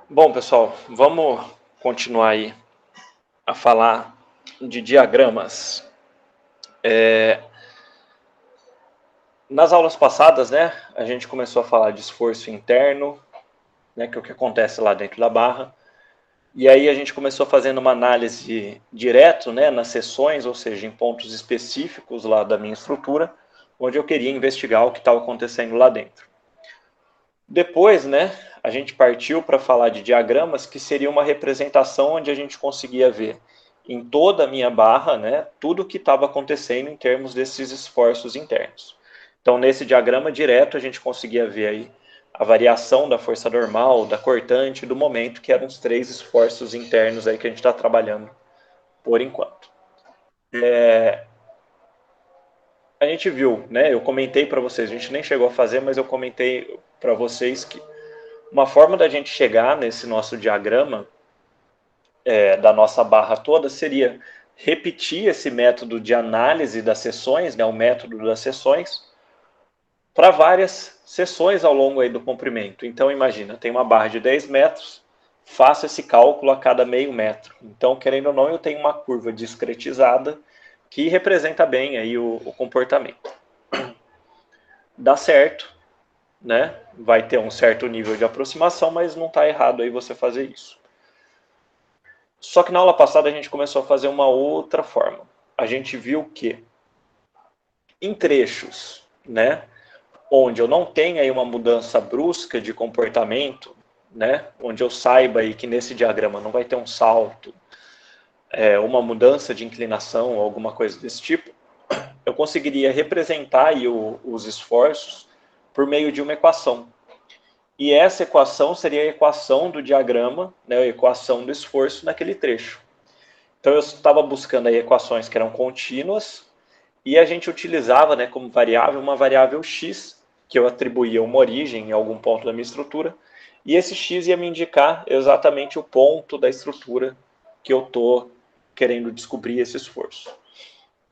Bom, pessoal, vamos continuar aí a falar de diagramas. Nas aulas passadas, né, a gente começou a falar de esforço interno, né, que é o que acontece lá dentro da barra. E aí a gente começou fazendo uma análise direto, né, nas seções, ou seja, em pontos específicos lá da minha estrutura, onde eu queria investigar o que estava acontecendo lá dentro. Depois, né, a gente partiu para falar de diagramas, que seria uma representação onde a gente conseguia ver em toda a minha barra, né, tudo o que estava acontecendo em termos desses esforços internos. Então, nesse diagrama direto, a gente conseguia ver aí a variação da força normal, da cortante e do momento, que eram os três esforços internos aí que a gente está trabalhando por enquanto. A gente viu, né, eu comentei para vocês, a gente nem chegou a fazer, mas eu comentei para vocês que uma forma da gente chegar nesse nosso diagrama da nossa barra toda seria repetir esse método de análise das seções, né, o método das seções, para várias seções ao longo aí do comprimento. Então, imagina, tem uma barra de 10 metros, faço esse cálculo a cada meio metro. Então, querendo ou não, eu tenho uma curva discretizada que representa bem aí o comportamento. Dá certo, né? Vai ter um certo nível de aproximação, mas não está errado aí você fazer isso. Só que na aula passada a gente começou a fazer uma outra forma. A gente viu que em trechos, né, onde eu não tenho aí uma mudança brusca de comportamento, né, onde eu saiba aí que nesse diagrama não vai ter um salto, uma mudança de inclinação, alguma coisa desse tipo, eu conseguiria representar aí os esforços por meio de uma equação. E essa equação seria a equação do diagrama, né, a equação do esforço naquele trecho. Então eu estava buscando aí equações que eram contínuas e a gente utilizava, né, como variável uma variável x, que eu atribuía uma origem em algum ponto da minha estrutura, e esse x ia me indicar exatamente o ponto da estrutura que eu estou querendo descobrir esse esforço.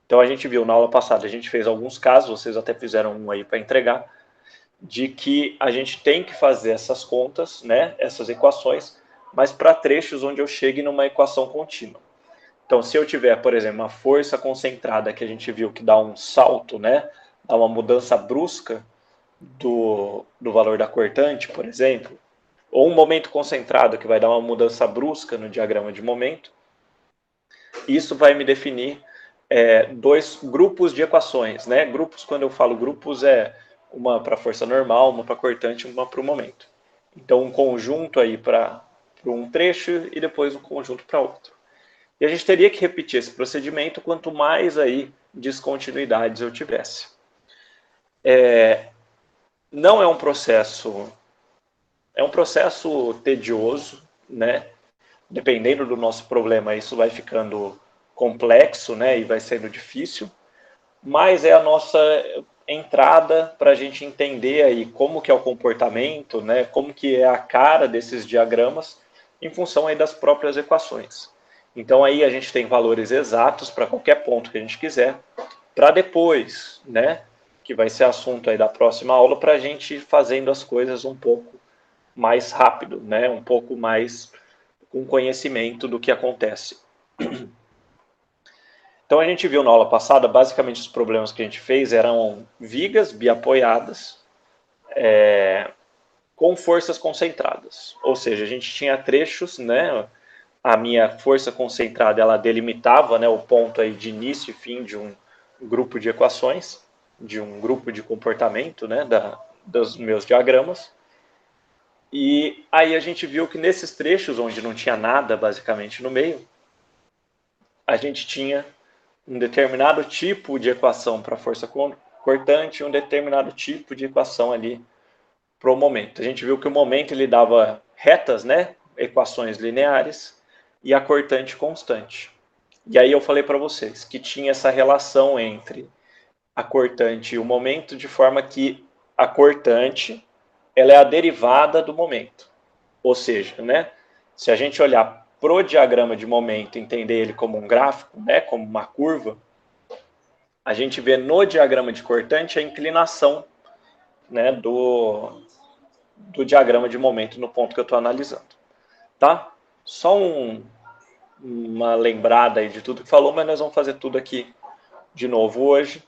Então a gente viu na aula passada, a gente fez alguns casos, vocês até fizeram um aí para entregar, de que a gente tem que fazer essas contas, né, essas equações, mas para trechos onde eu chegue numa equação contínua. Então, se eu tiver, por exemplo, uma força concentrada que a gente viu que dá um salto, né, dá uma mudança brusca do valor da cortante, por exemplo, ou um momento concentrado que vai dar uma mudança brusca no diagrama de momento, isso vai me definir dois grupos de equações, né? Grupos, quando eu falo grupos, é uma para força normal, uma para cortante, uma para o momento. Então, um conjunto aí para um trecho e depois um conjunto para outro. E a gente teria que repetir esse procedimento quanto mais aí descontinuidades eu tivesse. Não é um processo tedioso, né? Dependendo do nosso problema, isso vai ficando complexo, né? E vai sendo difícil, mas é a nossa entrada para a gente entender aí como que é o comportamento, né? Como que é a cara desses diagramas em função aí das próprias equações. Então aí a gente tem valores exatos para qualquer ponto que a gente quiser, para depois, né? Que vai ser assunto aí da próxima aula, para a gente ir fazendo as coisas um pouco mais rápido, né? Um pouco mais com conhecimento do que acontece. Então a gente viu na aula passada, basicamente os problemas que a gente fez eram vigas biapoiadas com forças concentradas. Ou seja, a gente tinha trechos, né? A minha força concentrada ela delimitava, né, o ponto aí de início e fim de um grupo de equações, de um grupo de comportamento, né, dos meus diagramas. E aí a gente viu que nesses trechos onde não tinha nada basicamente no meio, a gente tinha um determinado tipo de equação para a força cortante e um determinado tipo de equação ali para o momento. A gente viu que o momento ele dava retas, né, equações lineares, e a cortante constante. E aí eu falei para vocês que tinha essa relação entre a cortante e o momento, de forma que a cortante ela é a derivada do momento. Ou seja, né, se a gente olhar para o diagrama de momento, entender ele como um gráfico, né, como uma curva, a gente vê no diagrama de cortante a inclinação, né, do diagrama de momento no ponto que eu estou analisando. tá? Só uma lembrada aí de tudo que falou, mas nós vamos fazer tudo aqui de novo hoje,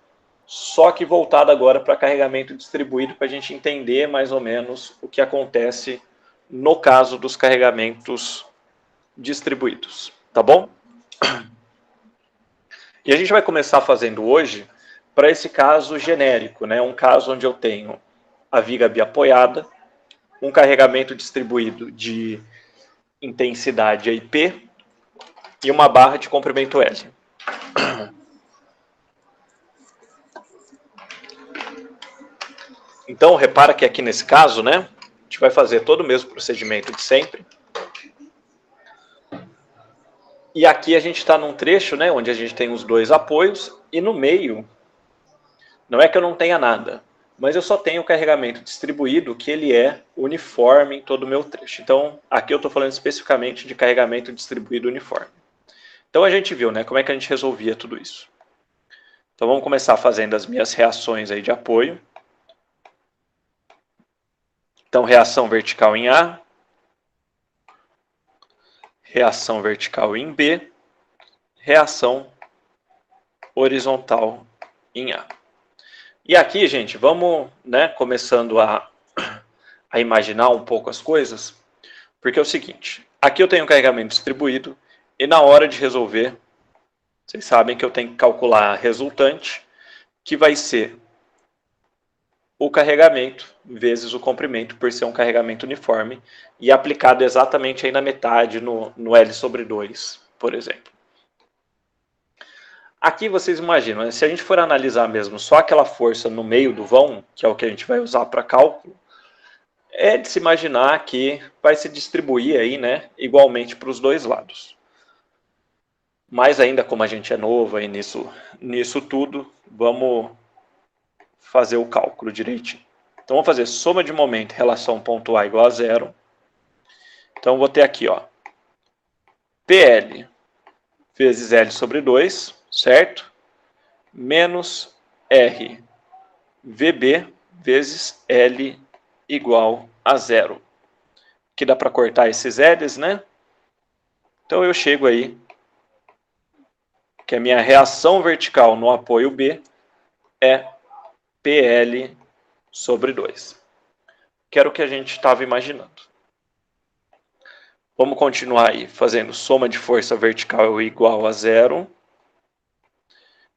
só que voltado agora para carregamento distribuído, para a gente entender mais ou menos o que acontece no caso dos carregamentos distribuídos, tá bom? E a gente vai começar fazendo hoje para esse caso genérico, né? Um caso onde eu tenho a viga biapoiada, um carregamento distribuído de intensidade IP e uma barra de comprimento L. Então, repara que aqui nesse caso, né, a gente vai fazer todo o mesmo procedimento de sempre. E aqui a gente está num trecho, né, onde a gente tem os dois apoios, e no meio, não é que eu não tenha nada, mas eu só tenho o carregamento distribuído, que ele é uniforme em todo o meu trecho. Então, aqui eu estou falando especificamente de carregamento distribuído uniforme. Então, a gente viu, né, como é que a gente resolvia tudo isso. Então, vamos começar fazendo as minhas reações aí de apoio. Então, reação vertical em A, reação vertical em B, reação horizontal em A. E aqui, gente, vamos, né, começando a imaginar um pouco as coisas, porque é o seguinte, aqui eu tenho um carregamento distribuído e na hora de resolver, vocês sabem que eu tenho que calcular a resultante, que vai ser o carregamento vezes o comprimento, por ser um carregamento uniforme, e aplicado exatamente aí na metade, no L sobre 2, por exemplo. Aqui vocês imaginam, né? Se a gente for analisar mesmo só aquela força no meio do vão, que é o que a gente vai usar para cálculo, é de se imaginar que vai se distribuir aí, né, igualmente para os dois lados. Mas ainda como a gente é novo aí nisso tudo, vamos fazer o cálculo direitinho. Então vamos fazer soma de momento em relação ao ponto A igual a zero. Então eu vou ter aqui, ó, PL vezes L sobre 2, certo? Menos R VB vezes L igual a zero. Que dá para cortar esses L's, né? Então eu chego aí que a minha reação vertical no apoio B é PL sobre 2. Que era o que a gente estava imaginando. Vamos continuar aí fazendo soma de força vertical igual a zero.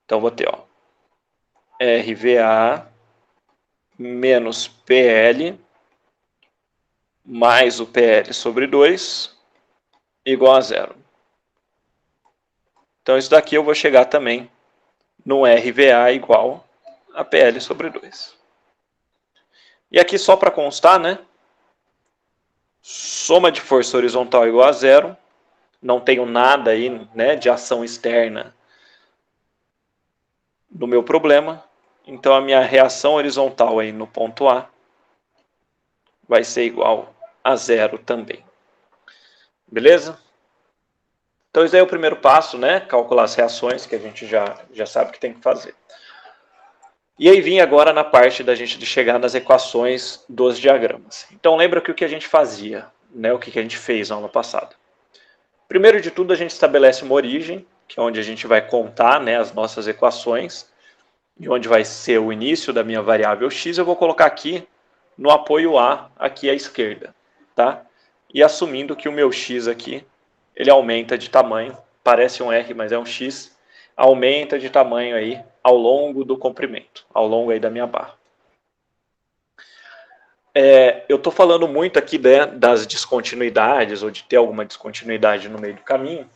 Então vou ter, ó, RVA menos PL mais o PL sobre 2 igual a zero. Então isso daqui eu vou chegar também no RVA igual a PL sobre 2. E aqui só para constar, né? Soma de força horizontal igual a zero. Não tenho nada aí, né, de ação externa no meu problema. Então a minha reação horizontal aí no ponto A vai ser igual a zero também. Beleza? Então esse aí é o primeiro passo, né? Calcular as reações que a gente já sabe que tem que fazer. E aí vim agora na parte da gente de chegar nas equações dos diagramas. Então lembra que o que a gente fazia, né? O que a gente fez na aula passada. Primeiro de tudo a gente estabelece uma origem, que é onde a gente vai contar, né, as nossas equações, e onde vai ser o início da minha variável x, eu vou colocar aqui no apoio A, aqui à esquerda, tá? E assumindo que o meu x aqui, ele aumenta de tamanho, parece um R, mas é um x, aumenta de tamanho aí ao longo do comprimento, ao longo aí da minha barra. Eu estou falando muito aqui, né, das descontinuidades, ou de ter alguma descontinuidade no meio do caminho,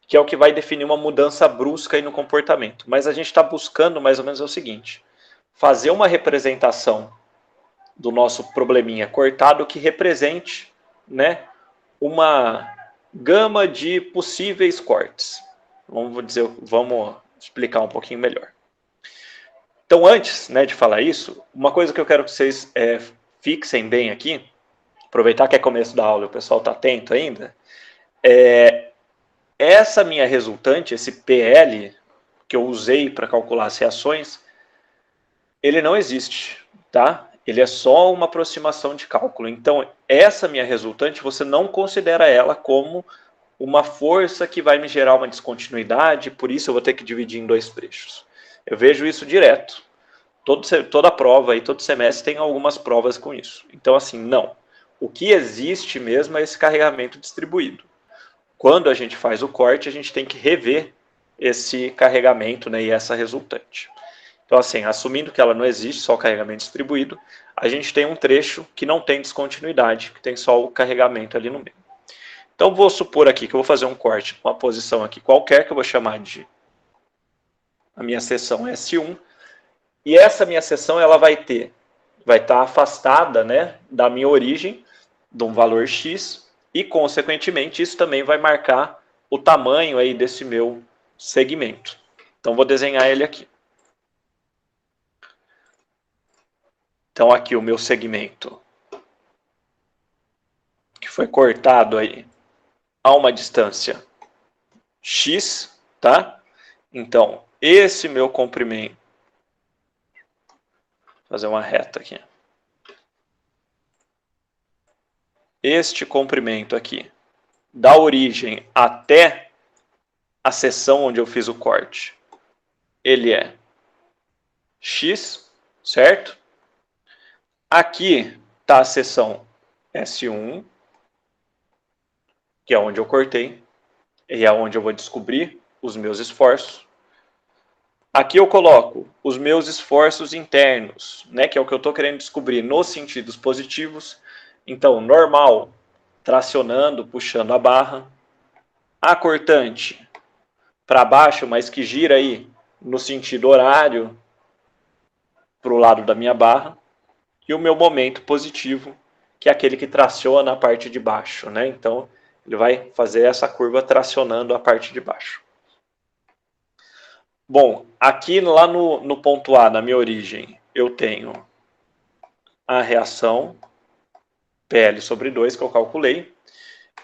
que é o que vai definir uma mudança brusca aí no comportamento. Mas a gente está buscando mais ou menos o seguinte, fazer uma representação do nosso probleminha cortado que represente, né, uma gama de possíveis cortes. Vamos explicar um pouquinho melhor. Então, antes, né, de falar isso, uma coisa que eu quero que vocês fixem bem aqui, aproveitar que é começo da aula e o pessoal está atento ainda, essa minha resultante, esse PL, que eu usei para calcular as reações, ele não existe, tá? Ele é só uma aproximação de cálculo. Então, essa minha resultante, você não considera ela como uma força que vai me gerar uma descontinuidade, por isso eu vou ter que dividir em dois trechos. Eu vejo isso direto. Toda prova e todo semestre tem algumas provas com isso. Então, assim, não. O que existe mesmo é esse carregamento distribuído. Quando a gente faz o corte, a gente tem que rever esse carregamento, né, e essa resultante. Então, assim, assumindo que ela não existe, só o carregamento distribuído, a gente tem um trecho que não tem descontinuidade, que tem só o carregamento ali no meio. Então, vou supor aqui que eu vou fazer um corte com uma posição aqui qualquer, que eu vou chamar de a minha seção S1, e essa minha seção ela vai estar afastada, né, da minha origem, de um valor X, e, consequentemente, isso também vai marcar o tamanho aí desse meu segmento. Então, vou desenhar ele aqui. Então, aqui o meu segmento, que foi cortado aí a uma distância X, tá? Então, esse meu comprimento, vou fazer uma reta aqui. Este comprimento aqui, da origem até a seção onde eu fiz o corte, ele é X, certo? Aqui está a seção S1, que é onde eu cortei, e é onde eu vou descobrir os meus esforços. Aqui eu coloco os meus esforços internos, né, que é o que eu estou querendo descobrir nos sentidos positivos. Então, normal, tracionando, puxando a barra. A cortante, para baixo, mas que gira aí no sentido horário, para o lado da minha barra. E o meu momento positivo, que é aquele que traciona a parte de baixo, né? Então, ele vai fazer essa curva tracionando a parte de baixo. Bom, aqui lá no ponto A, na minha origem, eu tenho a reação PL sobre 2, que eu calculei.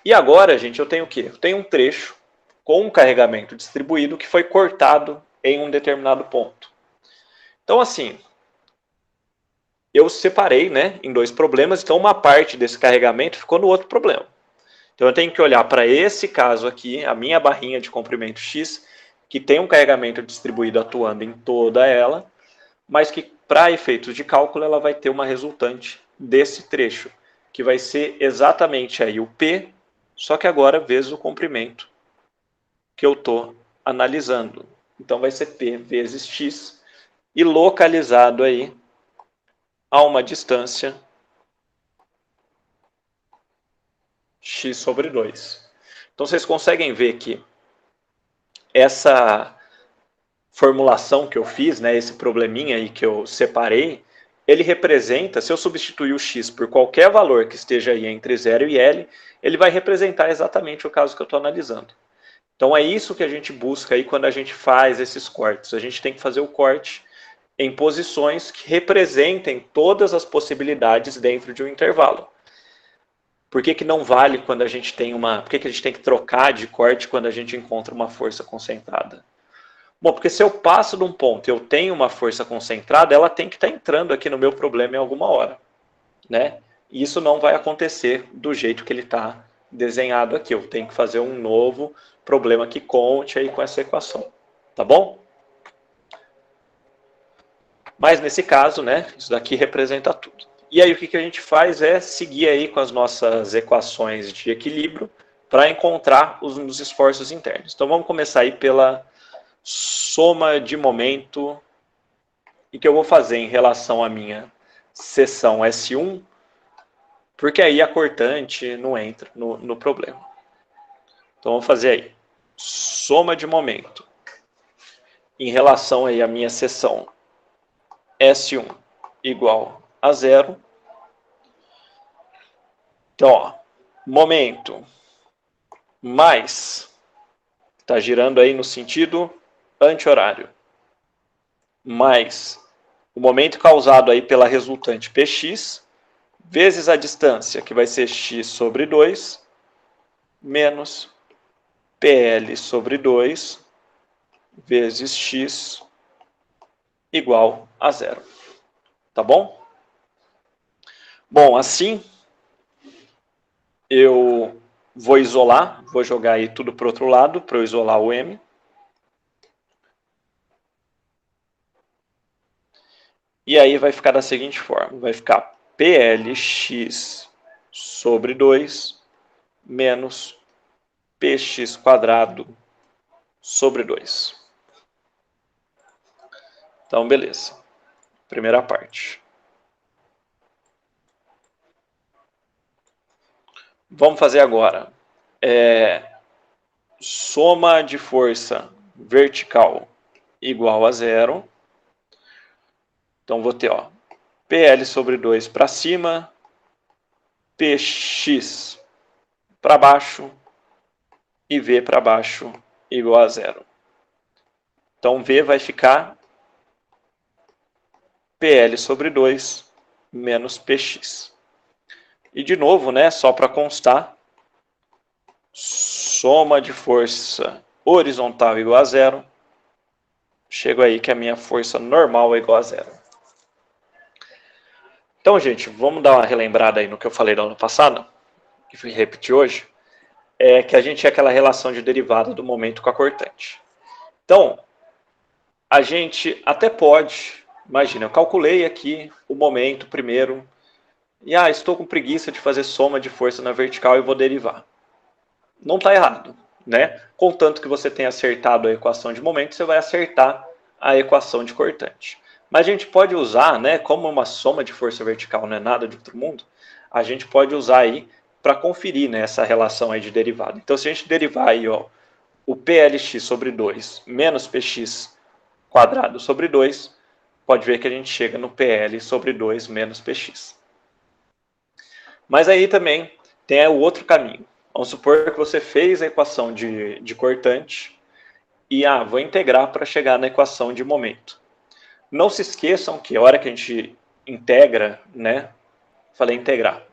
E agora, gente, eu tenho o quê? Eu tenho um trecho com um carregamento distribuído que foi cortado em um determinado ponto. Então, assim, eu separei, né, em dois problemas, então uma parte desse carregamento ficou no outro problema. Então eu tenho que olhar para esse caso aqui, a minha barrinha de comprimento X, que tem um carregamento distribuído atuando em toda ela, mas que para efeitos de cálculo ela vai ter uma resultante desse trecho, que vai ser exatamente aí o P, só que agora vezes o comprimento que eu estou analisando. Então vai ser P vezes X, e localizado aí a uma distância X sobre 2. Então vocês conseguem ver que essa formulação que eu fiz, né, esse probleminha aí que eu separei, ele representa, se eu substituir o x por qualquer valor que esteja aí entre 0 e L, ele vai representar exatamente o caso que eu estou analisando. Então é isso que a gente busca aí quando a gente faz esses cortes. A gente tem que fazer o corte em posições que representem todas as possibilidades dentro de um intervalo. Por que não vale quando a gente tem uma... Por que a gente tem que trocar de corte quando a gente encontra uma força concentrada? Bom, porque se eu passo de um ponto e eu tenho uma força concentrada, ela tem que estar entrando aqui no meu problema em alguma hora, né? E isso não vai acontecer do jeito que ele está desenhado aqui. Eu tenho que fazer um novo problema que conte aí com essa equação, tá bom? Mas nesse caso, né, isso daqui representa tudo. E aí o que a gente faz é seguir aí com as nossas equações de equilíbrio para encontrar os esforços internos. Então vamos começar aí pela soma de momento, e que eu vou fazer em relação à minha seção S1, porque aí a cortante não entra no problema. Então vamos fazer aí, soma de momento, em relação aí à minha seção S1 igual a 0. Então, ó, momento mais, está girando aí no sentido anti-horário, mais o momento causado aí pela resultante Px, vezes a distância, que vai ser x sobre 2, menos PL sobre 2, vezes x igual a 0. Tá bom? Bom, assim eu vou isolar, vou jogar aí tudo para o outro lado, para eu isolar o M. E aí vai ficar da seguinte forma, vai ficar PLX sobre 2 menos PX quadrado sobre 2. Então, beleza. Primeira parte. Vamos fazer agora. Soma de força vertical igual a zero. Então, vou ter PL sobre 2 para cima, PX para baixo e V para baixo igual a zero. Então, V vai ficar PL sobre 2 menos PX. E de novo, né, só para constar, soma de força horizontal igual a zero. Chego aí que a minha força normal é igual a zero. Então, gente, vamos dar uma relembrada aí no que eu falei da aula passada, que fui repetir hoje, é que a gente tinha aquela relação de derivada do momento com a cortante. Então, a gente até pode, imagina, eu calculei aqui o momento primeiro, e estou com preguiça de fazer soma de força na vertical e vou derivar. Não está errado, né? Contanto que você tenha acertado a equação de momento, você vai acertar a equação de cortante. Mas a gente pode usar, né, como uma soma de força vertical não é nada de outro mundo, a gente pode usar aí para conferir, né, essa relação aí de derivada. Então, se a gente derivar aí, o PLX sobre 2 menos PX quadrado sobre 2, pode ver que a gente chega no PL sobre 2 menos PX. Mas aí também tem o outro caminho. Vamos supor que você fez a equação de cortante e vou integrar para chegar na equação de momento. Não se esqueçam que a hora que a gente integra, né? Falei integrar.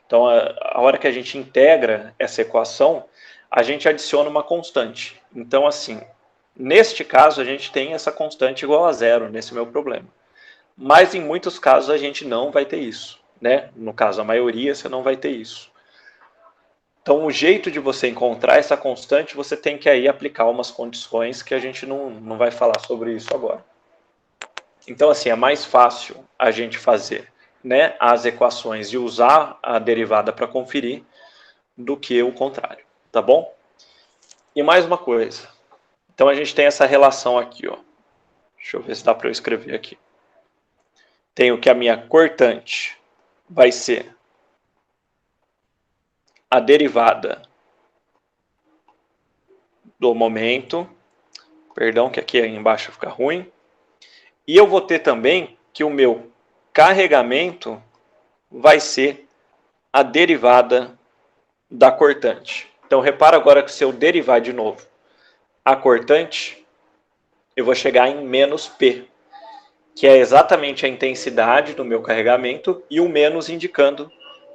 Então, a hora que a gente integra essa equação, a gente adiciona uma constante. Então, assim, neste caso, a gente tem essa constante igual a zero, nesse meu problema. Mas em muitos casos a gente não vai ter isso, né? No caso, a maioria, você não vai ter isso. Então, o jeito de você encontrar essa constante, você tem que aí aplicar umas condições que a gente não vai falar sobre isso agora. Então, assim, é mais fácil a gente fazer, né, as equações e usar a derivada para conferir do que o contrário, tá bom? E mais uma coisa. Então, a gente tem essa relação aqui, ó. Deixa eu ver se dá para eu escrever aqui. Tenho que a minha cortante vai ser a derivada do momento. Perdão, que aqui embaixo fica ruim. E eu vou ter também que o meu carregamento vai ser a derivada da cortante. Então, repara agora que se eu derivar de novo a cortante, eu vou chegar em menos P, que é exatamente a intensidade do meu carregamento, e o menos indicando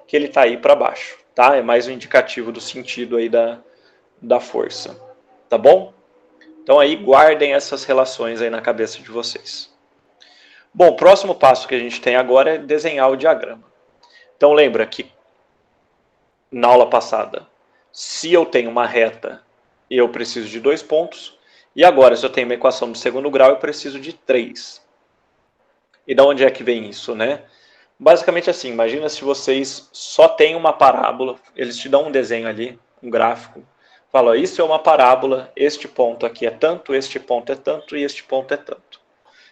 que ele está aí para baixo. Tá? É mais um indicativo do sentido aí da força. Tá bom? Então aí guardem essas relações aí na cabeça de vocês. Bom, o próximo passo que a gente tem agora é desenhar o diagrama. Então lembra que na aula passada, se eu tenho uma reta, eu preciso de 2 pontos, e agora se eu tenho uma equação do segundo grau, eu preciso de 3. E de onde é que vem isso, né? Basicamente assim, imagina se vocês só têm uma parábola, eles te dão um desenho ali, um gráfico, falam, isso é uma parábola, este ponto aqui é tanto, este ponto é tanto e este ponto é tanto.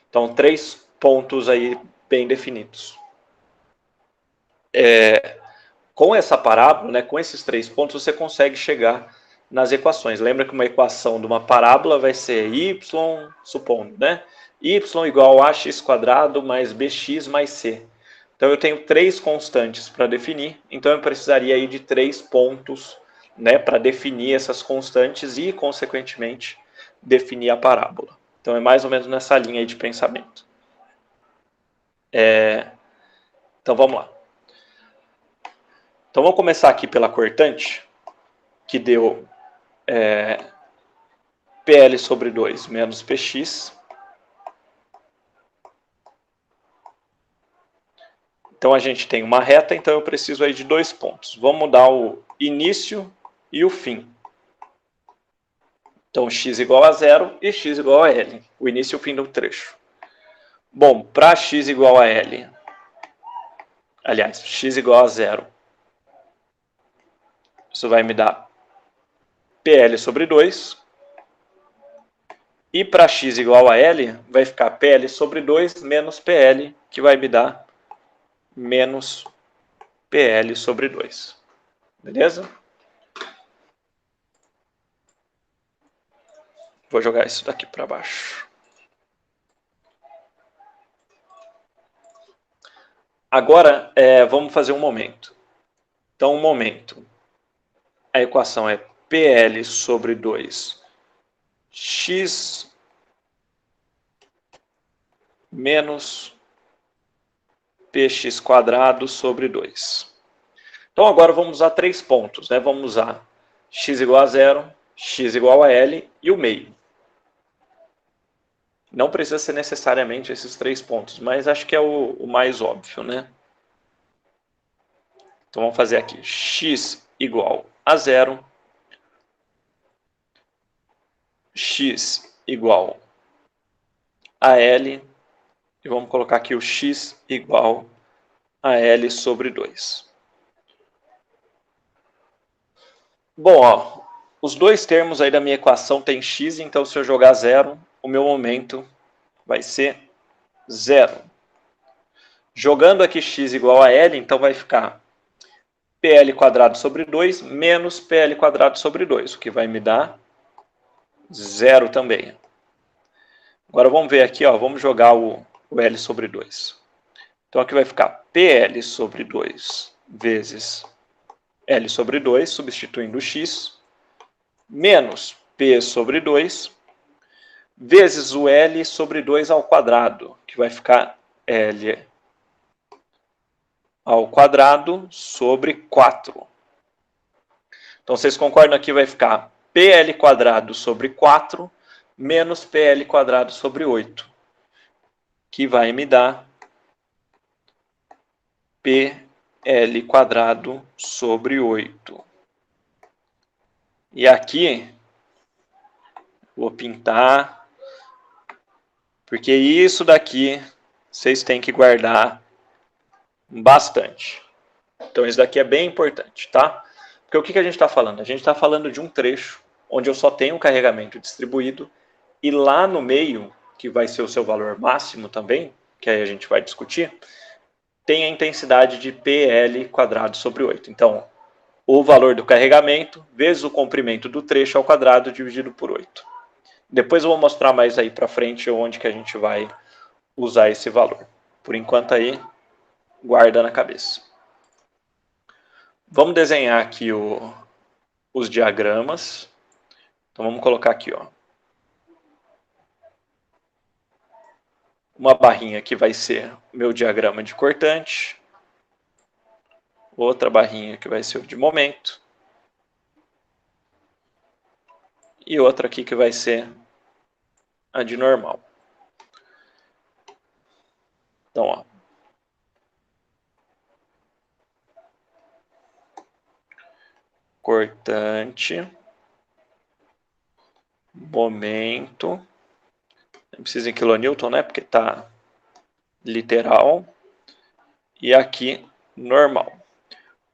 Então, 3 pontos aí bem definidos. Com essa parábola, né, com esses 3 pontos, você consegue chegar nas equações. Lembra que uma equação de uma parábola vai ser y, supondo, né? Y igual a x quadrado mais bx mais c. Então, eu tenho 3 constantes para definir, então eu precisaria aí de 3 pontos, né, para definir essas constantes e, consequentemente, definir a parábola. Então, é mais ou menos nessa linha aí de pensamento. Então, vamos lá. Então, vamos começar aqui pela cortante, que deu PL sobre 2 menos PX. Então, a gente tem uma reta, então eu preciso aí de 2 pontos. Vamos dar o início e o fim. Então, x igual a 0 e x igual a L. O início e o fim do trecho. Bom, para x igual a L, aliás, x igual a 0, isso vai me dar PL sobre 2. E para x igual a L, vai ficar PL sobre 2 menos PL, que vai me dar menos PL sobre 2. Beleza? Vou jogar isso daqui para baixo. Agora, vamos fazer um momento. Então, um momento. A equação é PL sobre 2 x menos px quadrado sobre 2. Então, agora vamos usar 3 pontos, né? Vamos usar x igual a 0, x igual a L e o meio. Não precisa ser necessariamente esses 3 pontos, mas acho que é o mais óbvio, né? Então, vamos fazer aqui x igual a 0, x igual a L, e vamos colocar aqui o x igual a L sobre 2. Bom, ó, os dois termos aí da minha equação tem x, então se eu jogar 0, o meu momento vai ser 0. Jogando aqui x igual a L, então vai ficar PL quadrado sobre 2 menos PL quadrado sobre 2, o que vai me dar 0 também. Agora vamos ver aqui, ó, vamos jogar o L sobre 2. Então aqui vai ficar PL sobre 2 vezes L sobre 2, substituindo o x, menos P sobre 2, vezes o L sobre 2 ao quadrado, que vai ficar L ao quadrado sobre 4. Então, vocês concordam aqui, vai ficar PL quadrado sobre 4 menos PL quadrado sobre 8, que vai me dar PL quadrado sobre 8. E aqui, vou pintar, porque isso daqui vocês têm que guardar bastante. Então, isso daqui é bem importante, tá? Porque o que a gente está falando? A gente está falando de um trecho onde eu só tenho um carregamento distribuído e lá no meio, que vai ser o seu valor máximo também, que aí a gente vai discutir, tem a intensidade de PL quadrado sobre 8. Então, o valor do carregamento vezes o comprimento do trecho ao quadrado dividido por 8. Depois eu vou mostrar mais aí para frente onde que a gente vai usar esse valor. Por enquanto aí, guarda na cabeça. Vamos desenhar aqui os diagramas. Então vamos colocar aqui, ó, uma barrinha que vai ser o meu diagrama de cortante, outra barrinha que vai ser o de momento, e outra aqui que vai ser a de normal. Então, ó, cortante, momento, não precisa em quilonewton, né, porque está literal, e aqui normal.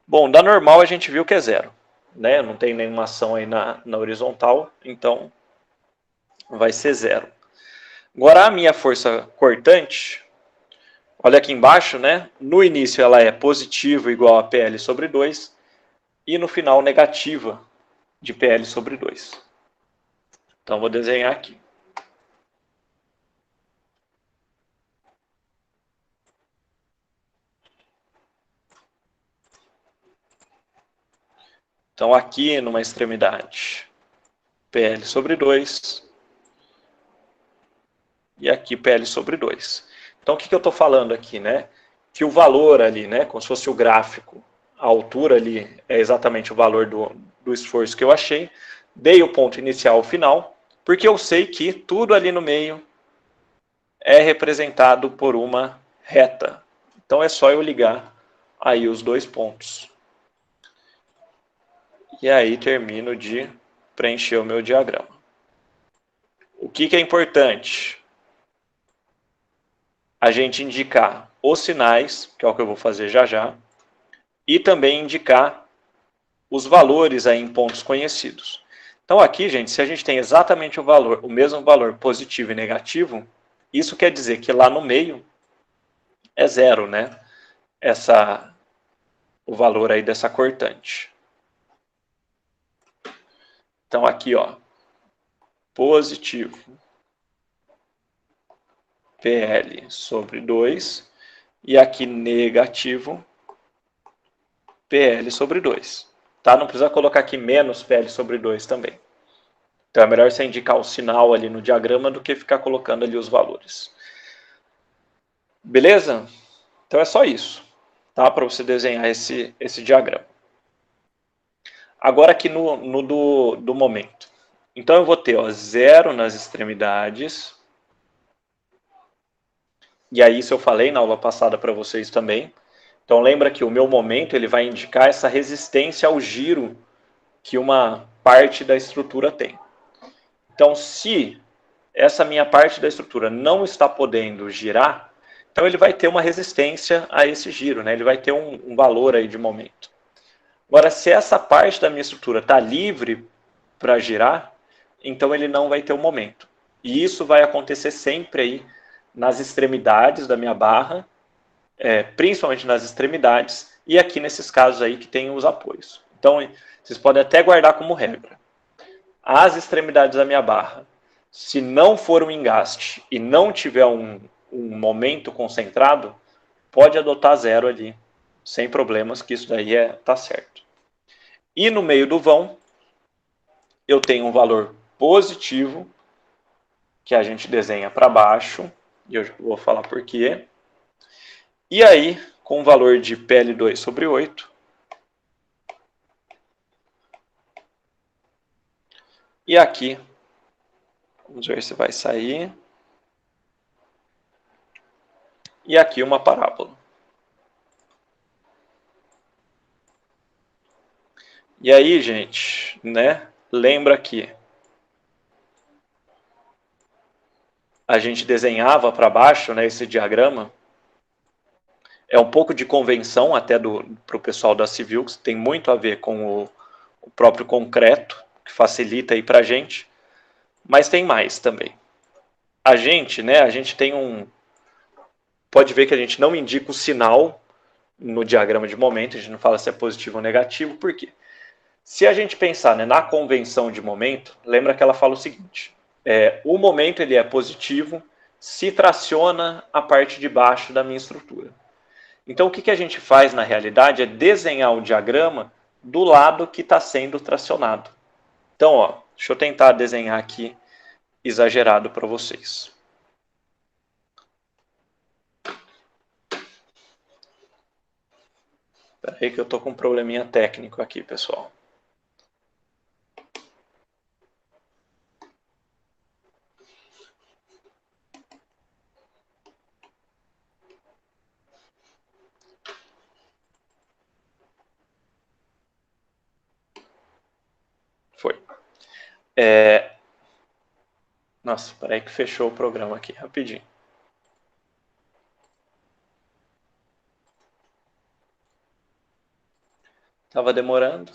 Bom, da normal a gente viu que é 0, né, não tem nenhuma ação aí na horizontal, então vai ser 0. Agora a minha força cortante, olha aqui embaixo, né, no início ela é positiva igual a PL sobre 2, e no final negativa de PL sobre 2. Então, vou desenhar aqui. Então, aqui numa extremidade, PL sobre 2. E aqui PL sobre 2. Então, o que eu estou falando aqui, né? Que o valor ali, né, como se fosse o gráfico, a altura ali é exatamente o valor do esforço que eu achei. Dei o ponto inicial ao final, porque eu sei que tudo ali no meio é representado por uma reta. Então é só eu ligar aí os dois pontos. E aí termino de preencher o meu diagrama. O que é importante? A gente indicar os sinais, que é o que eu vou fazer já já, e também indicar os valores aí em pontos conhecidos. Então aqui, gente, se a gente tem exatamente o mesmo valor positivo e negativo, isso quer dizer que lá no meio é zero, né? O valor aí dessa cortante. Então aqui, ó, positivo PL sobre 2 e aqui negativo PL sobre 2. Tá? Não precisa colocar aqui menos PL sobre 2 também. Então é melhor você indicar o sinal ali no diagrama do que ficar colocando ali os valores. Beleza? Então é só isso, tá? Para você desenhar esse diagrama. Agora aqui no do momento. Então eu vou ter, ó, 0 nas extremidades. E aí isso eu falei na aula passada para vocês também. Então lembra que o meu momento ele vai indicar essa resistência ao giro que uma parte da estrutura tem. Então se essa minha parte da estrutura não está podendo girar, então ele vai ter uma resistência a esse giro, né? Ele vai ter um valor aí de momento. Agora, se essa parte da minha estrutura está livre para girar, então ele não vai ter um momento. E isso vai acontecer sempre aí nas extremidades da minha barra, principalmente nas extremidades, e aqui nesses casos aí que tem os apoios. Então, vocês podem até guardar como regra. As extremidades da minha barra, se não for um engaste e não tiver um momento concentrado, pode adotar zero ali, sem problemas, que isso daí tá certo. E no meio do vão, eu tenho um valor positivo, que a gente desenha para baixo, e eu vou falar por quê. E aí, com o valor de PL2 sobre 8, e aqui, vamos ver se vai sair, e aqui uma parábola. E aí, gente, né? Lembra que a gente desenhava para baixo, né, esse diagrama. É um pouco de convenção até para o pessoal da Civil, que tem muito a ver com o próprio concreto, que facilita aí para a gente. Mas tem mais também. A gente tem pode ver que a gente não indica o sinal no diagrama de momento, a gente não fala se é positivo ou negativo, por quê? Se a gente pensar, né, na convenção de momento, lembra que ela fala o seguinte, o momento ele é positivo se traciona a parte de baixo da minha estrutura. Então o que a gente faz na realidade é desenhar o diagrama do lado que está sendo tracionado. Então, ó, deixa eu tentar desenhar aqui exagerado para vocês. Espera aí que eu estou com um probleminha técnico aqui, pessoal. Foi. Nossa, espera aí que fechou o programa aqui, rapidinho. Tava demorando.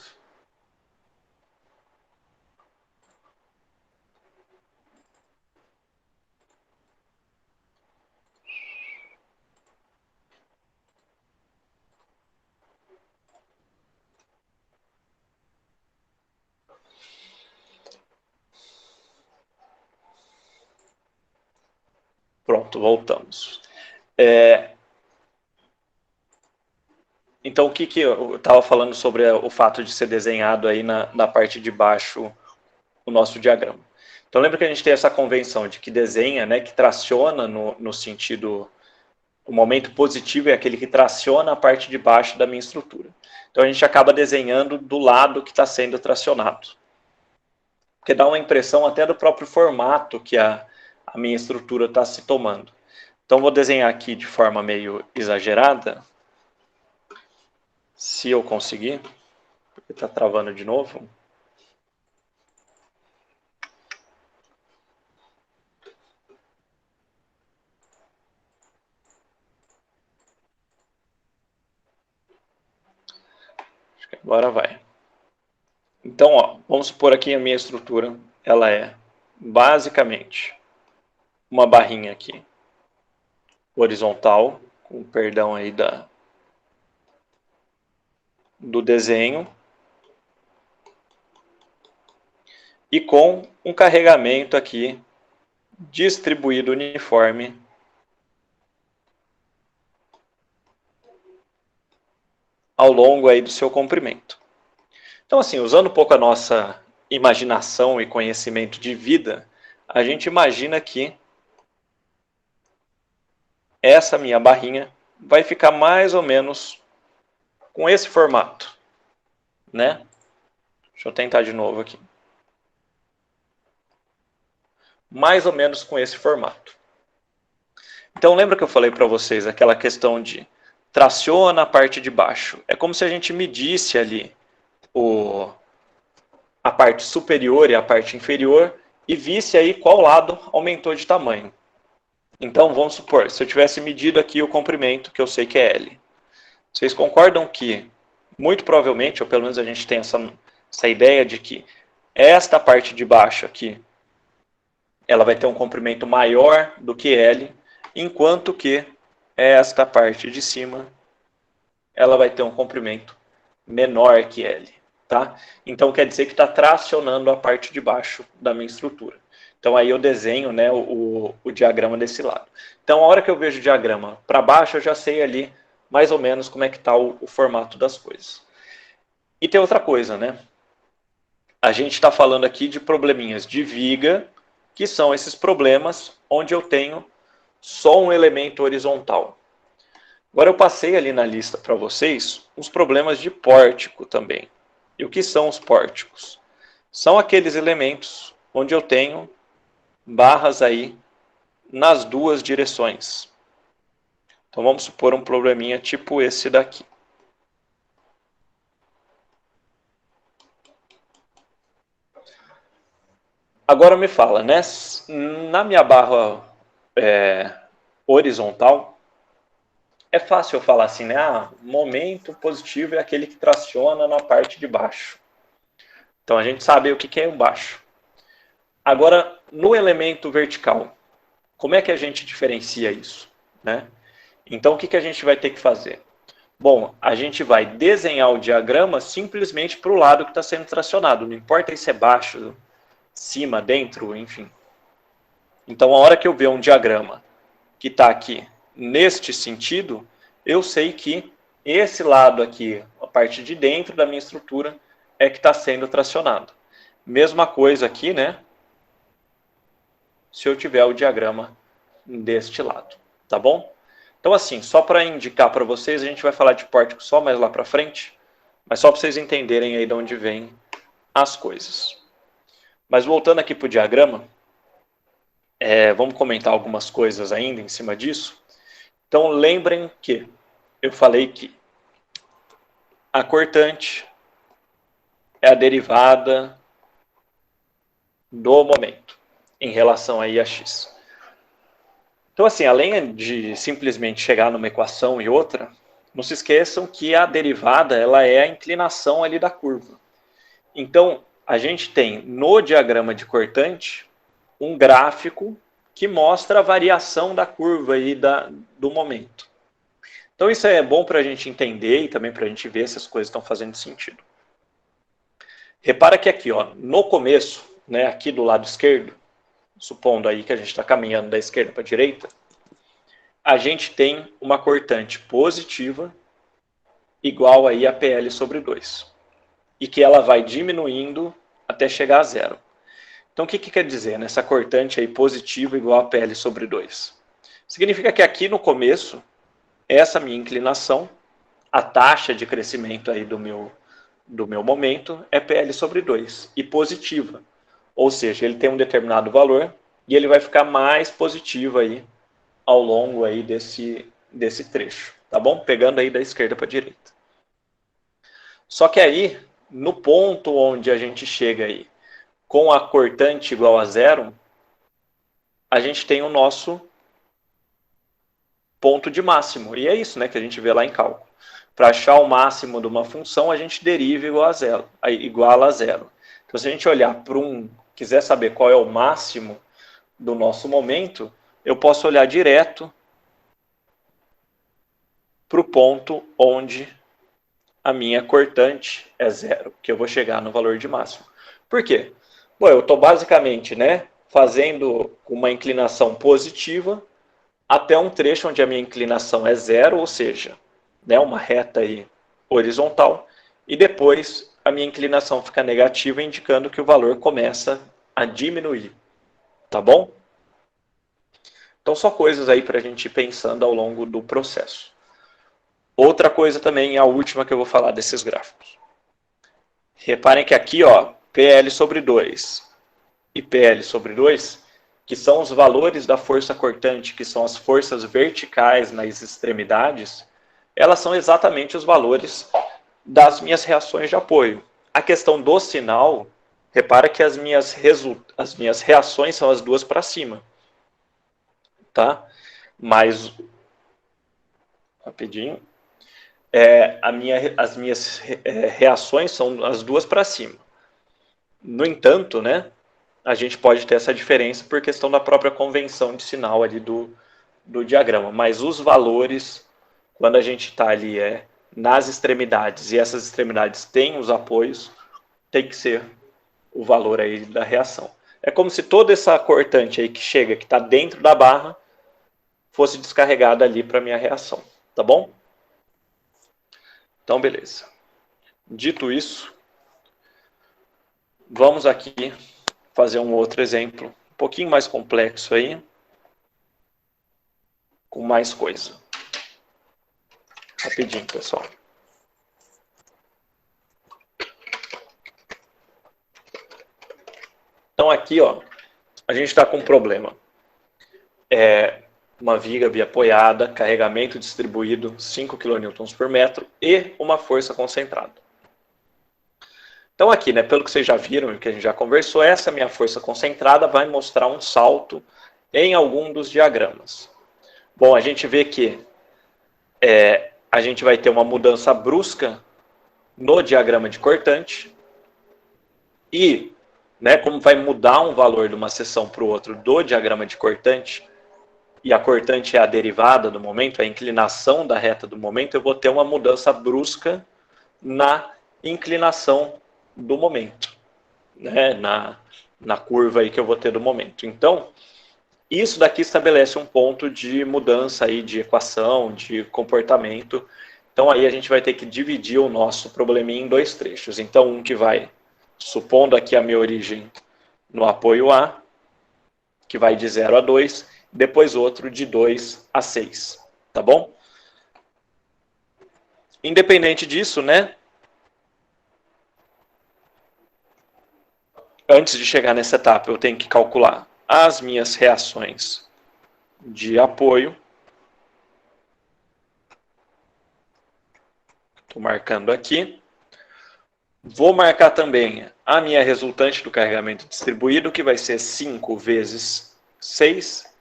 Pronto, voltamos. Então, o que eu estava falando sobre o fato de ser desenhado aí na parte de baixo o nosso diagrama. Então, lembra que a gente tem essa convenção de que desenha, né, que traciona no sentido... O momento positivo é aquele que traciona a parte de baixo da minha estrutura. Então, a gente acaba desenhando do lado que está sendo tracionado. Porque dá uma impressão até do próprio formato que a minha estrutura está se tomando. Então, vou desenhar aqui de forma meio exagerada, se eu conseguir, porque está travando de novo. Acho que agora vai. Então, ó, vamos supor aqui a minha estrutura, ela é basicamente uma barrinha aqui, horizontal, com perdão aí do desenho, e com um carregamento aqui distribuído uniforme ao longo aí do seu comprimento. Então, assim, usando um pouco a nossa imaginação e conhecimento de vida, a gente imagina que essa minha barrinha vai ficar mais ou menos com esse formato, né? Deixa eu tentar de novo aqui. Mais ou menos com esse formato. Então, lembra que eu falei para vocês aquela questão de traciona a parte de baixo? É como se a gente medisse ali a parte superior e a parte inferior e visse aí qual lado aumentou de tamanho. Então, vamos supor, se eu tivesse medido aqui o comprimento, que eu sei que é L. Vocês concordam que, muito provavelmente, ou pelo menos a gente tem essa ideia de que esta parte de baixo aqui, ela vai ter um comprimento maior do que L, enquanto que esta parte de cima, ela vai ter um comprimento menor que L. Tá? Então, quer dizer que está tracionando a parte de baixo da minha estrutura. Então, aí eu desenho, né, o diagrama desse lado. Então, a hora que eu vejo o diagrama para baixo, eu já sei ali mais ou menos como é que está o formato das coisas. E tem outra coisa, né? A gente está falando aqui de probleminhas de viga, que são esses problemas onde eu tenho só um elemento horizontal. Agora eu passei ali na lista para vocês os problemas de pórtico também. E o que são os pórticos? São aqueles elementos onde eu tenho barras aí nas duas direções. Então vamos supor um probleminha tipo esse daqui. Agora me fala, né? Na minha barra horizontal, é fácil eu falar assim, né? Ah, momento positivo é aquele que traciona na parte de baixo. Então a gente sabe o que é o baixo. Agora, no elemento vertical, como é que a gente diferencia isso, né? Então, o que a gente vai ter que fazer? Bom, a gente vai desenhar o diagrama simplesmente para o lado que está sendo tracionado. Não importa se é baixo, cima, dentro, enfim. Então, a hora que eu ver um diagrama que está aqui neste sentido, eu sei que esse lado aqui, a parte de dentro da minha estrutura, é que está sendo tracionado. Mesma coisa aqui, né? Se eu tiver o diagrama deste lado, tá bom? Então, assim, só para indicar para vocês, a gente vai falar de pórtico só mais lá para frente, mas só para vocês entenderem aí de onde vêm as coisas. Mas voltando aqui para o diagrama, vamos comentar algumas coisas ainda em cima disso. Então, lembrem que eu falei que a cortante é a derivada do momento em relação aí a x. Então, assim, além de simplesmente chegar numa equação e outra, não se esqueçam que a derivada ela é a inclinação ali da curva. Então, a gente tem no diagrama de cortante um gráfico que mostra a variação da curva aí do momento. Então, isso é bom para a gente entender e também para a gente ver se as coisas estão fazendo sentido. Repara que aqui, ó, no começo, né, aqui do lado esquerdo, supondo aí que a gente está caminhando da esquerda para a direita, a gente tem uma cortante positiva igual aí a PL sobre 2. E que ela vai diminuindo até chegar a zero. Então, o que quer dizer nessa cortante aí positiva igual a PL sobre 2? Significa que aqui no começo, essa minha inclinação, a taxa de crescimento aí do meu momento é PL sobre 2 e positiva. Ou seja, ele tem um determinado valor e ele vai ficar mais positivo aí ao longo aí desse trecho, tá bom? Pegando aí da esquerda para a direita. Só que aí, no ponto onde a gente chega aí, com a cortante igual a zero, a gente tem o nosso ponto de máximo. E é isso, né, que a gente vê lá em cálculo. Para achar o máximo de uma função, a gente deriva igual a zero. Então, se a gente olhar para quiser saber qual é o máximo do nosso momento, eu posso olhar direto para o ponto onde a minha cortante é zero, que eu vou chegar no valor de máximo. Por quê? Bom, eu estou basicamente, né, fazendo uma inclinação positiva até um trecho onde a minha inclinação é zero, ou seja, né, uma reta aí horizontal, e depois a minha inclinação fica negativa, indicando que o valor começa a diminuir. Tá bom? Então, só coisas aí para a gente ir pensando ao longo do processo. Outra coisa também, a última que eu vou falar desses gráficos. Reparem que aqui, ó, PL sobre 2 e PL sobre 2, que são os valores da força cortante, que são as forças verticais nas extremidades, elas são exatamente os valores das minhas reações de apoio. A questão do sinal, repara que as minhas reações são as duas para cima, tá? Mas, rapidinho, as minhas reações são as duas para cima. No entanto, né, a gente pode ter essa diferença por questão da própria convenção de sinal ali do diagrama. Mas os valores, quando a gente está ali nas extremidades, e essas extremidades têm os apoios, tem que ser o valor aí da reação. É como se toda essa cortante aí que chega, que está dentro da barra, fosse descarregada ali para a minha reação. Tá bom? Então, beleza. Dito isso, vamos aqui fazer um outro exemplo, um pouquinho mais complexo aí, com mais coisa. Rapidinho, pessoal. Então aqui, ó, a gente está com um problema. Uma viga biapoiada, carregamento distribuído 5 kN por metro e uma força concentrada. Então aqui, né, pelo que vocês já viram e que a gente já conversou, essa minha força concentrada vai mostrar um salto em algum dos diagramas. Bom, a gente vê que a gente vai ter uma mudança brusca no diagrama de cortante e, né, como vai mudar um valor de uma seção para o outro do diagrama de cortante, e a cortante é a derivada do momento, a inclinação da reta do momento, eu vou ter uma mudança brusca na inclinação do momento, né, na curva aí que eu vou ter do momento. Então, isso daqui estabelece um ponto de mudança aí de equação, de comportamento. Então, aí a gente vai ter que dividir o nosso probleminha em dois trechos. Então, um que vai, supondo aqui a minha origem no apoio A, que vai de 0 a 2, depois outro de 2 a 6, tá bom? Independente disso, né? Antes de chegar nessa etapa, eu tenho que calcular as minhas reações de apoio. Estou marcando aqui. Vou marcar também a minha resultante do carregamento distribuído, que vai ser 5 vezes 6,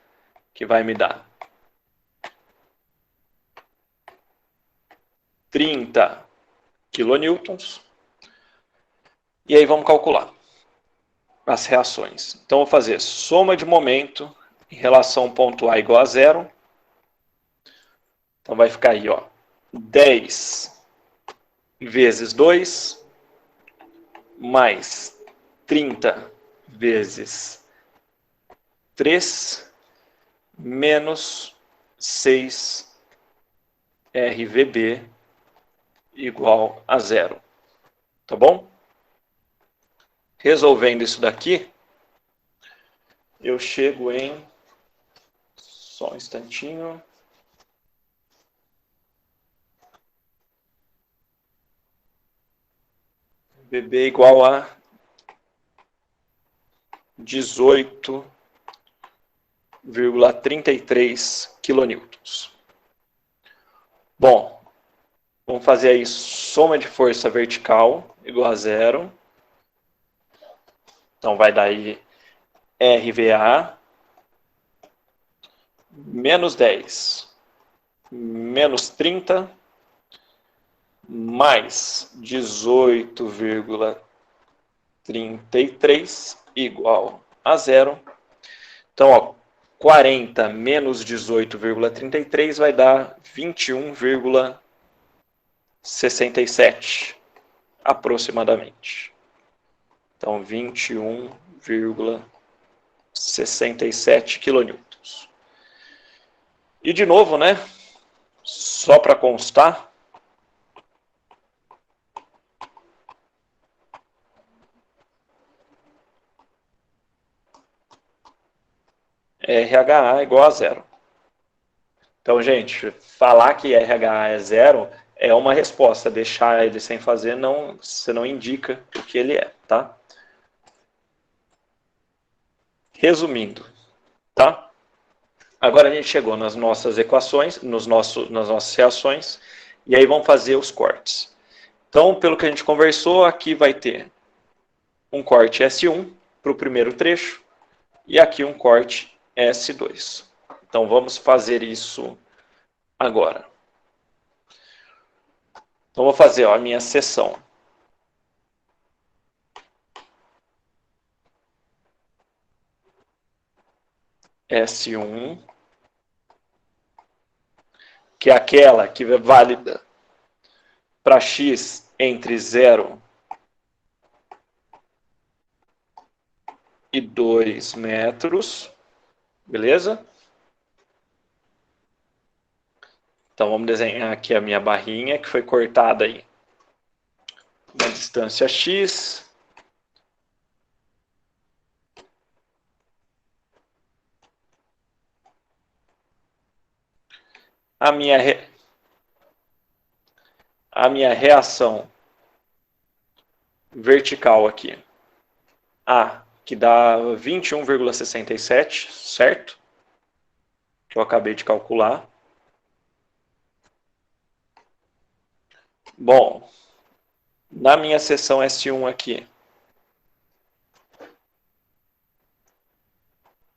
que vai me dar 30 kilonewtons. E aí vamos calcular as reações. Então, vou fazer soma de momento em relação ao ponto A igual a zero. Então, vai ficar aí, ó, 10 vezes 2 mais 30 vezes 3 menos 6 RVB igual a zero. Tá bom? Resolvendo isso daqui, eu chego em... Só um instantinho. VB igual a 18 21,33 quilonewtons. Bom, vamos fazer aí soma de força vertical igual a zero. Então vai dar aí RVA menos 10 menos 30 mais 18,33 igual a zero. Então, ó, 40 menos 18,33 vai dar 21,67 aproximadamente. Então, 21,67 quilonewtons. E de novo, né? Só para constar, RH igual a zero. Então, gente, falar que RH é zero é uma resposta. Deixar ele sem fazer, não, você não indica o que ele é, tá? Resumindo, tá? Agora a gente chegou nas nossas equações, nas nossas reações, e aí vamos fazer os cortes. Então, pelo que a gente conversou, aqui vai ter um corte S1 para o primeiro trecho, e aqui um corte S2. Então, vamos fazer isso agora. Então, vou fazer a minha seção. S1, que é aquela que é válida para x entre 0 e 2 metros, beleza? Então vamos desenhar aqui a minha barrinha que foi cortada aí na distância x. A minha reação vertical aqui, A, que dá 21,67, certo? Que eu acabei de calcular. Bom, na minha seção S1 aqui,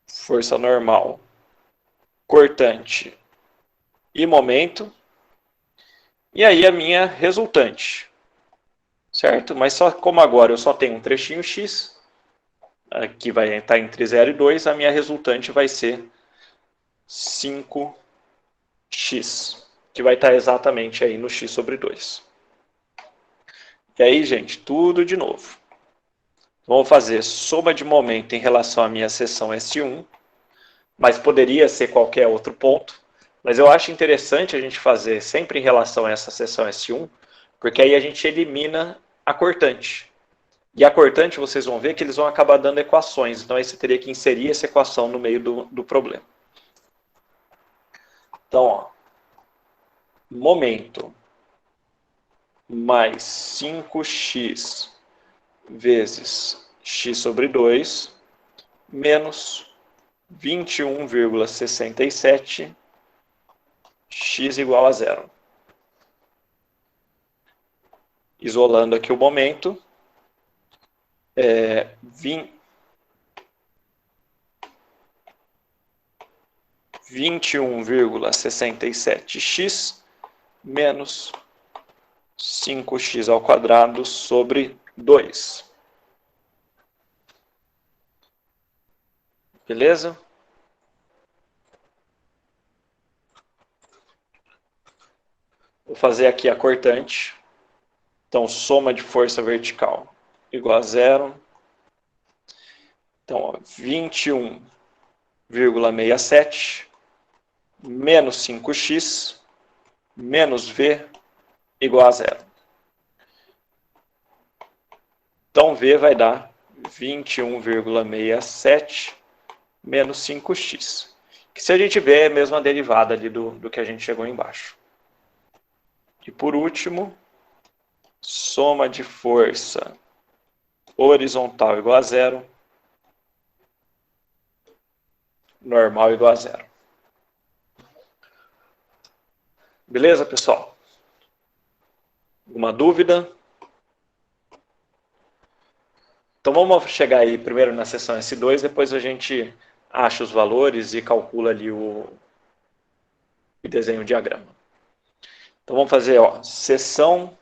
força normal, cortante e momento. E aí a minha resultante, certo? Mas só como agora eu só tenho um trechinho X, aqui vai estar entre 0 e 2, a minha resultante vai ser 5x, que vai estar exatamente aí no x sobre 2. E aí, gente, tudo de novo. Vamos fazer soma de momento em relação à minha seção S1, mas poderia ser qualquer outro ponto. Mas eu acho interessante a gente fazer sempre em relação a essa seção S1, porque aí a gente elimina a cortante. E a cortante, vocês vão ver que eles vão acabar dando equações. Então aí você teria que inserir essa equação no meio do problema. Então, ó, momento mais 5x vezes x sobre 2 menos 21,67 x igual a zero. Isolando aqui o momento, 21,67x menos 5x ao quadrado sobre 2. Beleza? Vou fazer aqui a cortante. Então, soma de força vertical igual a zero. Então, 21,67 menos 5x menos v igual a zero. Então, v vai dar 21,67 menos 5x. Que se a gente ver é a mesma derivada ali do que a gente chegou embaixo. E por último, soma de força horizontal igual a zero normal igual a zero. Beleza, pessoal? Alguma dúvida? Então vamos chegar aí primeiro na seção S2, depois a gente acha os valores e calcula ali o desenho o diagrama. Então vamos fazer, ó, seção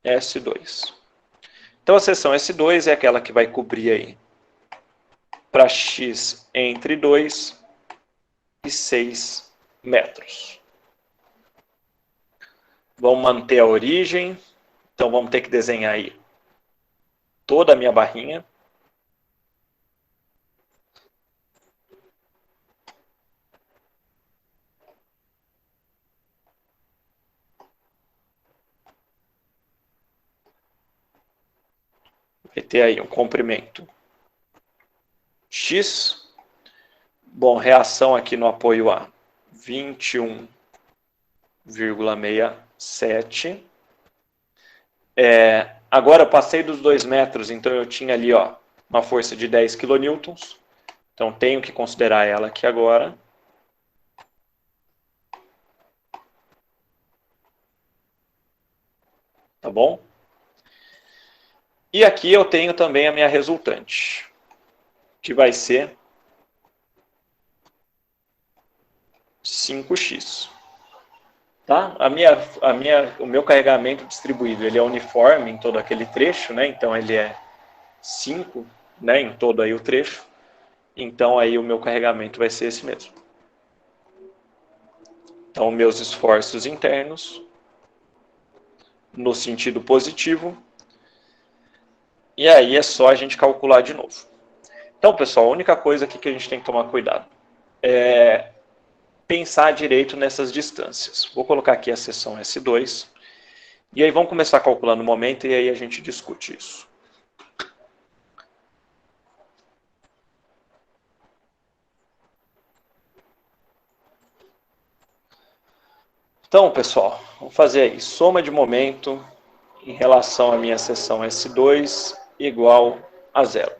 S2. Então a seção S2 é aquela que vai cobrir aí para x entre 2 e 6 metros. Vamos manter a origem, então vamos ter que desenhar aí toda a minha barrinha. Vai ter aí um comprimento x. Bom, reação aqui no apoio A, 21,67. Agora eu passei dos 2 metros, então eu tinha ali, ó, uma força de 10 kN. Então tenho que considerar ela aqui agora. Tá bom? E aqui eu tenho também a minha resultante, que vai ser 5x. Tá? O meu carregamento distribuído ele é uniforme em todo aquele trecho, né? Então ele é 5, né, em todo aí o trecho. Então aí o meu carregamento vai ser esse mesmo. Então meus esforços internos no sentido positivo. E aí é só a gente calcular de novo. Então, pessoal, a única coisa aqui que a gente tem que tomar cuidado é pensar direito nessas distâncias. Vou colocar aqui a seção S2. E aí vamos começar a calcular no momento e aí a gente discute isso. Então, pessoal, vamos fazer aí soma de momento em relação à minha seção S2 igual a zero.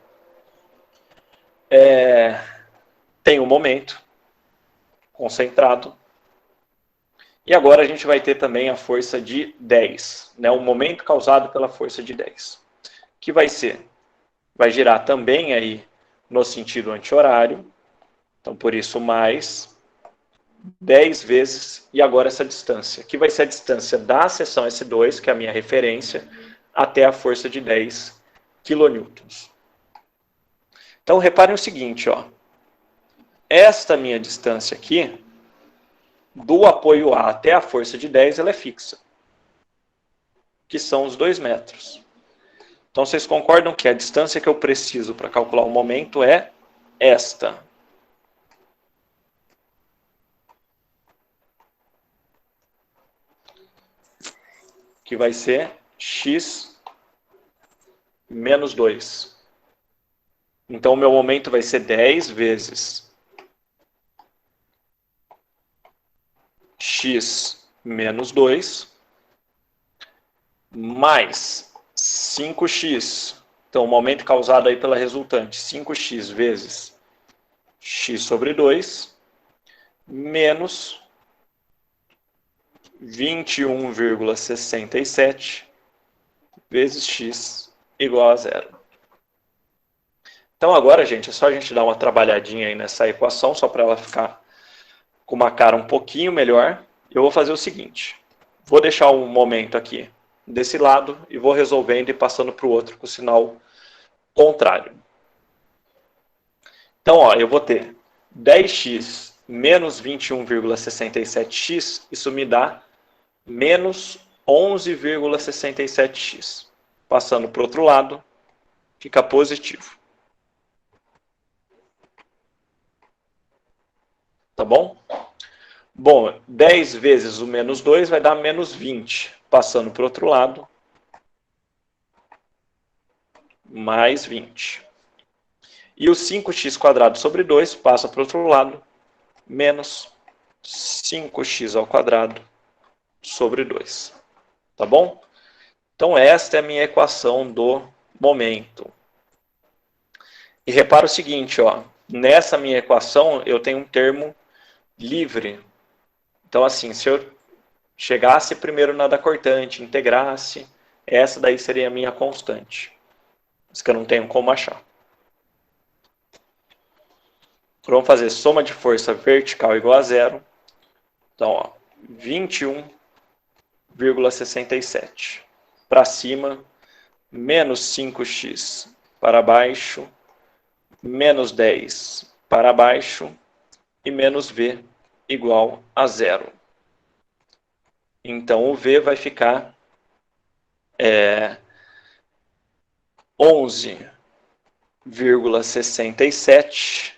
Tem um momento concentrado. E agora a gente vai ter também a força de 10, né? O momento causado pela força de 10. Que vai girar também aí no sentido anti-horário. Então, por isso, mais 10 vezes, e agora essa distância, que vai ser a distância da seção S2, que é a minha referência, até a força de 10 kN. Então, reparem o seguinte, ó. Esta minha distância aqui, do apoio A até a força de 10, ela é fixa, que são os 2 metros. Então, vocês concordam que a distância que eu preciso para calcular o momento é esta. Que vai ser x menos 2. Então, o meu momento vai ser 10 vezes x menos 2 mais 5x. Então, o momento causado aí pela resultante, 5x vezes x sobre 2 menos 21,67 vezes x igual a zero. Então agora, gente, é só a gente dar uma trabalhadinha aí nessa equação, só para ela ficar com uma cara um pouquinho melhor. Eu vou fazer o seguinte, vou deixar um momento aqui desse lado e vou resolvendo e passando para o outro com o sinal contrário. Então, ó, eu vou ter 10x menos 21,67x, isso me dá menos 11,67x. Passando para o outro lado, fica positivo. Tá bom? Bom, 10 vezes o menos 2 vai dar menos 20. Passando para o outro lado, mais 20. E o 5x² sobre 2 passa para o outro lado, menos 5x² sobre 2. Tá bom? Então, esta é a minha equação do momento. E repara o seguinte, ó, nessa minha equação eu tenho um termo livre. Então, assim, se eu chegasse primeiro na da cortante, integrasse, essa daí seria a minha constante. Isso que eu não tenho como achar. Vamos fazer soma de força vertical igual a zero. Então, ó, 21,67. Para cima, menos 5x para baixo, menos 10 para baixo e menos v igual a zero. Então, o v vai ficar 11,67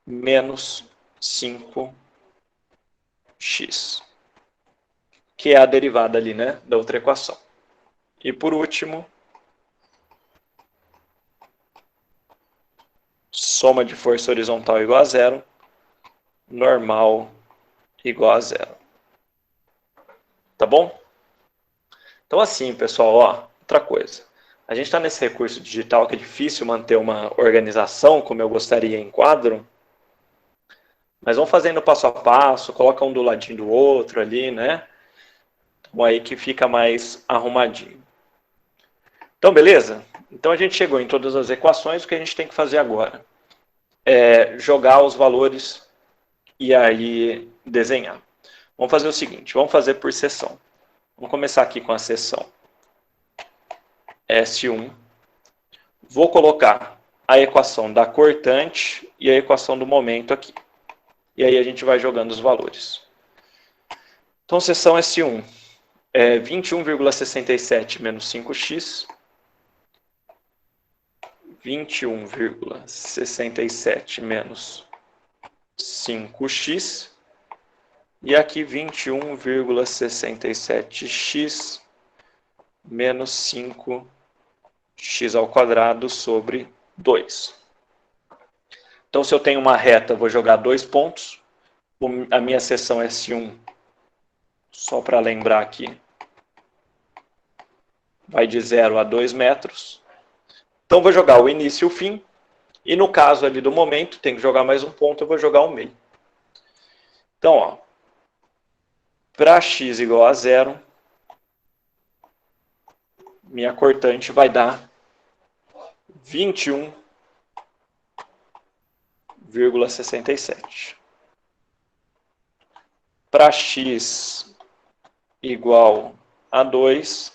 menos 5x, que é a derivada ali, né, da outra equação. E por último, soma de força horizontal igual a zero, normal igual a zero. Tá bom? Então assim, pessoal, ó, outra coisa. A gente está nesse recurso digital que é difícil manter uma organização como eu gostaria em quadro, mas vamos fazendo passo a passo, coloca um do ladinho do outro ali, né? Então aí que fica mais arrumadinho. Então, beleza? Então a gente chegou em todas as equações, o que a gente tem que fazer agora é jogar os valores e aí desenhar. Vamos fazer o seguinte, vamos fazer por seção. Vamos começar aqui com a seção S1. Vou colocar a equação da cortante e a equação do momento aqui. E aí a gente vai jogando os valores. Então, seção S1 é 21,67 menos 5x. 21,67 menos 5x. E aqui 21,67x menos 5x ao quadrado sobre 2. Então, se eu tenho uma reta, vou jogar 2 pontos. A minha seção S1, só para lembrar aqui, vai de 0 a 2 metros. Então, vou jogar o início e o fim. E no caso ali do momento, tem que jogar mais um ponto, eu vou jogar o meio. Então, ó, para x igual a 0, minha cortante vai dar 21,67. Para x igual a 2,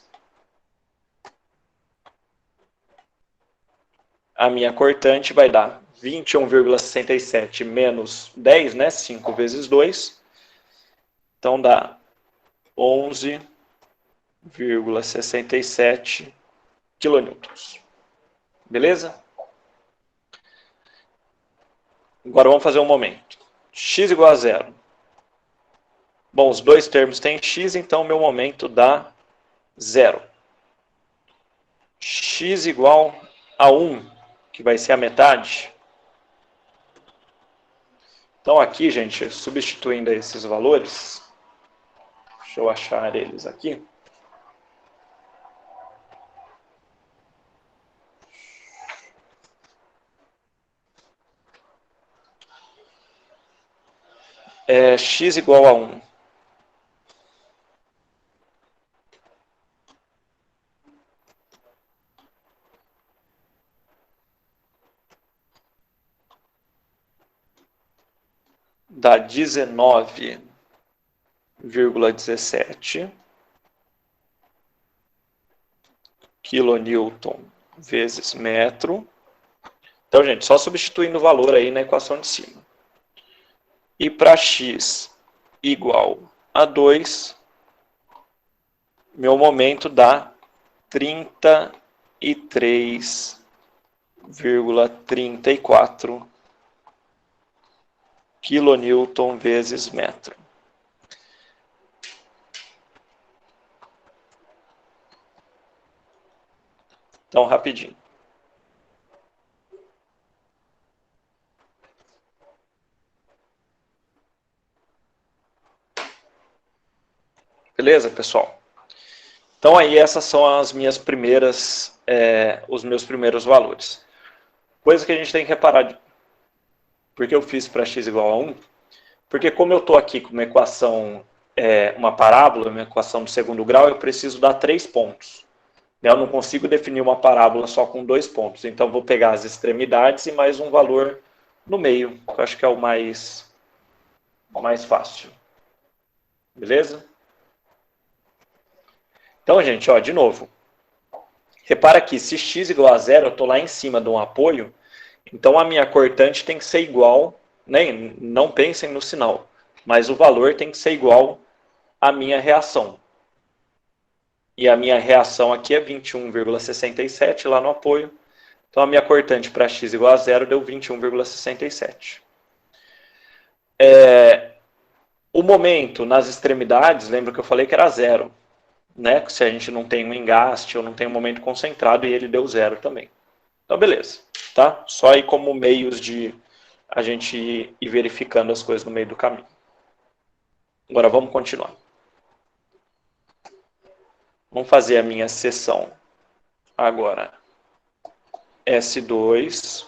a minha cortante vai dar 21,67 menos 10, né? 5 vezes 2. Então dá 11,67 quilonewtons. Beleza? Agora vamos fazer um momento. X igual a 0. Bom, os dois termos têm x, então meu momento dá 0. X igual a 1, que vai ser a metade. Então aqui, gente, substituindo esses valores, deixa eu achar eles aqui. X igual a 1. Dá 19,17 kilonewton vezes metro. Então, gente, só substituindo o valor aí na equação de cima. E para x igual a 2, meu momento dá 33,34 kilonewton vezes metro. Então, rapidinho. Beleza, pessoal? Então, aí essas são as minhas primeiras, os meus primeiros valores. Coisa que a gente tem que reparar. Por que eu fiz para x igual a 1? Porque como eu estou aqui com uma equação, uma parábola, uma equação do segundo grau, eu preciso dar 3 pontos. Eu não consigo definir uma parábola só com 2 pontos. Então, vou pegar as extremidades e mais um valor no meio, que eu acho que é o mais fácil. Beleza? Então, gente, ó, de novo. Repara aqui, se x igual a 0, eu estou lá em cima de um apoio, então a minha cortante tem que ser igual, né? Não pensem no sinal, mas o valor tem que ser igual à minha reação. E a minha reação aqui é 21,67 lá no apoio. Então a minha cortante para x igual a 0 deu 21,67. O momento nas extremidades, lembra que eu falei que era 0. Né? Se a gente não tem um engaste ou não tem um momento concentrado, e ele deu 0 também. Então, beleza. Tá? Só aí como meios de a gente ir verificando as coisas no meio do caminho. Agora vamos continuar. Vamos fazer a minha seção agora. S2,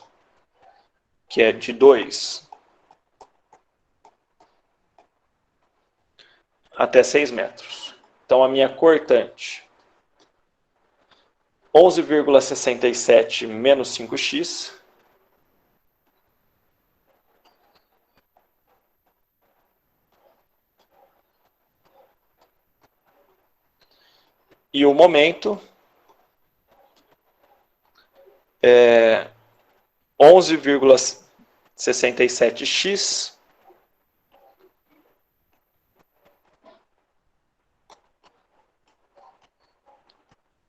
que é de 2 até 6 metros. Então, a minha cortante, 11,67 menos 5x, e o momento é 11,67x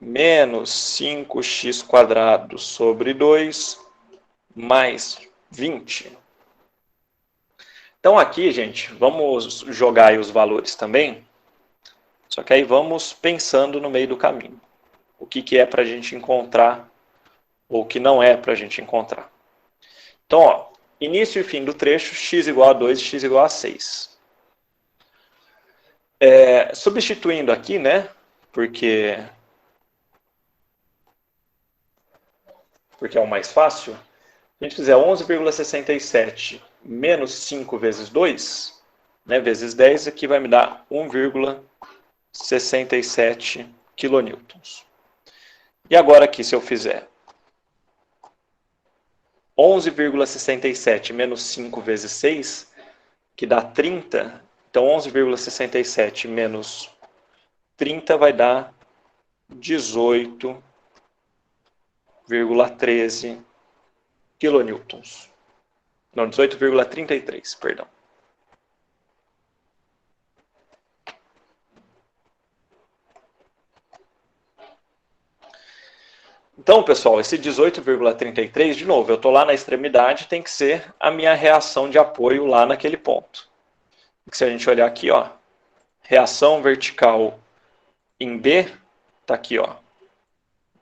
menos 5x² sobre 2 mais 20. Então aqui, gente, vamos jogar aí os valores também. Só que aí vamos pensando no meio do caminho. O que é para a gente encontrar ou o que não é para a gente encontrar. Então, ó, início e fim do trecho, x igual a 2 e x igual a 6. Substituindo aqui, né, porque é o mais fácil, se a gente fizer 11,67 menos 5 vezes 2, né, vezes 10, aqui vai me dar 1,67 kN. E agora aqui, se eu fizer 11,67 menos 5 vezes 6, que dá 30, então 11,67 menos 30 vai dar 18,13 kilonewtons. Não, 18,33, perdão. Então, pessoal, esse 18,33, de novo, eu estou lá na extremidade, tem que ser a minha reação de apoio lá naquele ponto. Se a gente olhar aqui, ó, reação vertical em B, está aqui, ó,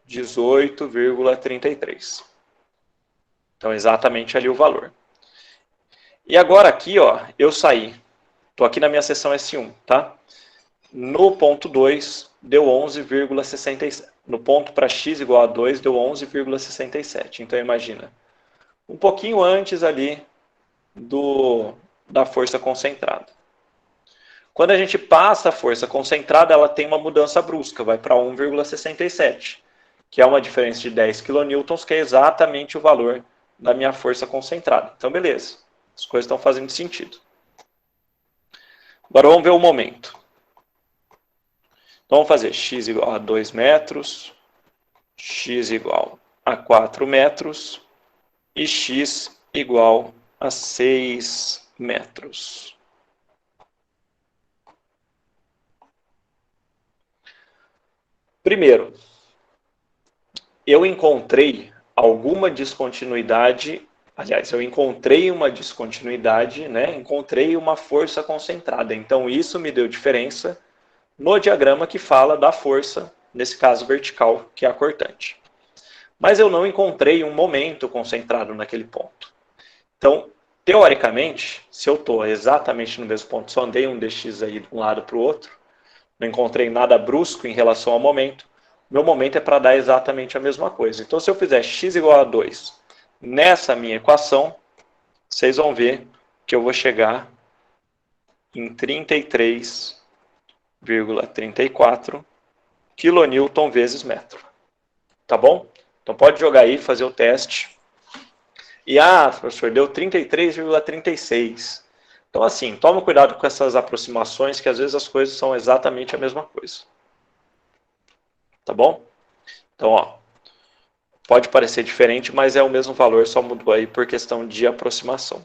18,33. Então, exatamente ali o valor. E agora aqui, ó, eu saí. Estou aqui na minha seção S1, tá? No ponto 2, deu 11,67. No ponto para x igual a 2, deu 11,67. Então, imagina, um pouquinho antes ali da força concentrada. Quando a gente passa a força concentrada, ela tem uma mudança brusca, vai para 1,67, que é uma diferença de 10 kN, que é exatamente o valor da minha força concentrada. Então, beleza. As coisas estão fazendo sentido. Agora vamos ver o momento. Então vamos fazer x igual a 2 metros, x igual a 4 metros e x igual a 6 metros. Primeiro, eu encontrei alguma descontinuidade, aliás, eu encontrei uma descontinuidade, né? Encontrei uma força concentrada. Então isso me deu diferença no diagrama que fala da força, nesse caso vertical, que é a cortante. Mas eu não encontrei um momento concentrado naquele ponto. Então, teoricamente, se eu estou exatamente no mesmo ponto, só andei um dx aí de um lado para o outro, não encontrei nada brusco em relação ao momento, meu momento é para dar exatamente a mesma coisa. Então, se eu fizer x igual a 2 Nessa minha equação, vocês vão ver que eu vou chegar em 33,34 kN vezes metro. Tá bom? Então pode jogar aí, fazer o teste. E, professor, deu 33,36. Então, assim, toma cuidado com essas aproximações, que às vezes as coisas são exatamente a mesma coisa. Tá bom? Então, ó, pode parecer diferente, mas é o mesmo valor, só mudou aí por questão de aproximação.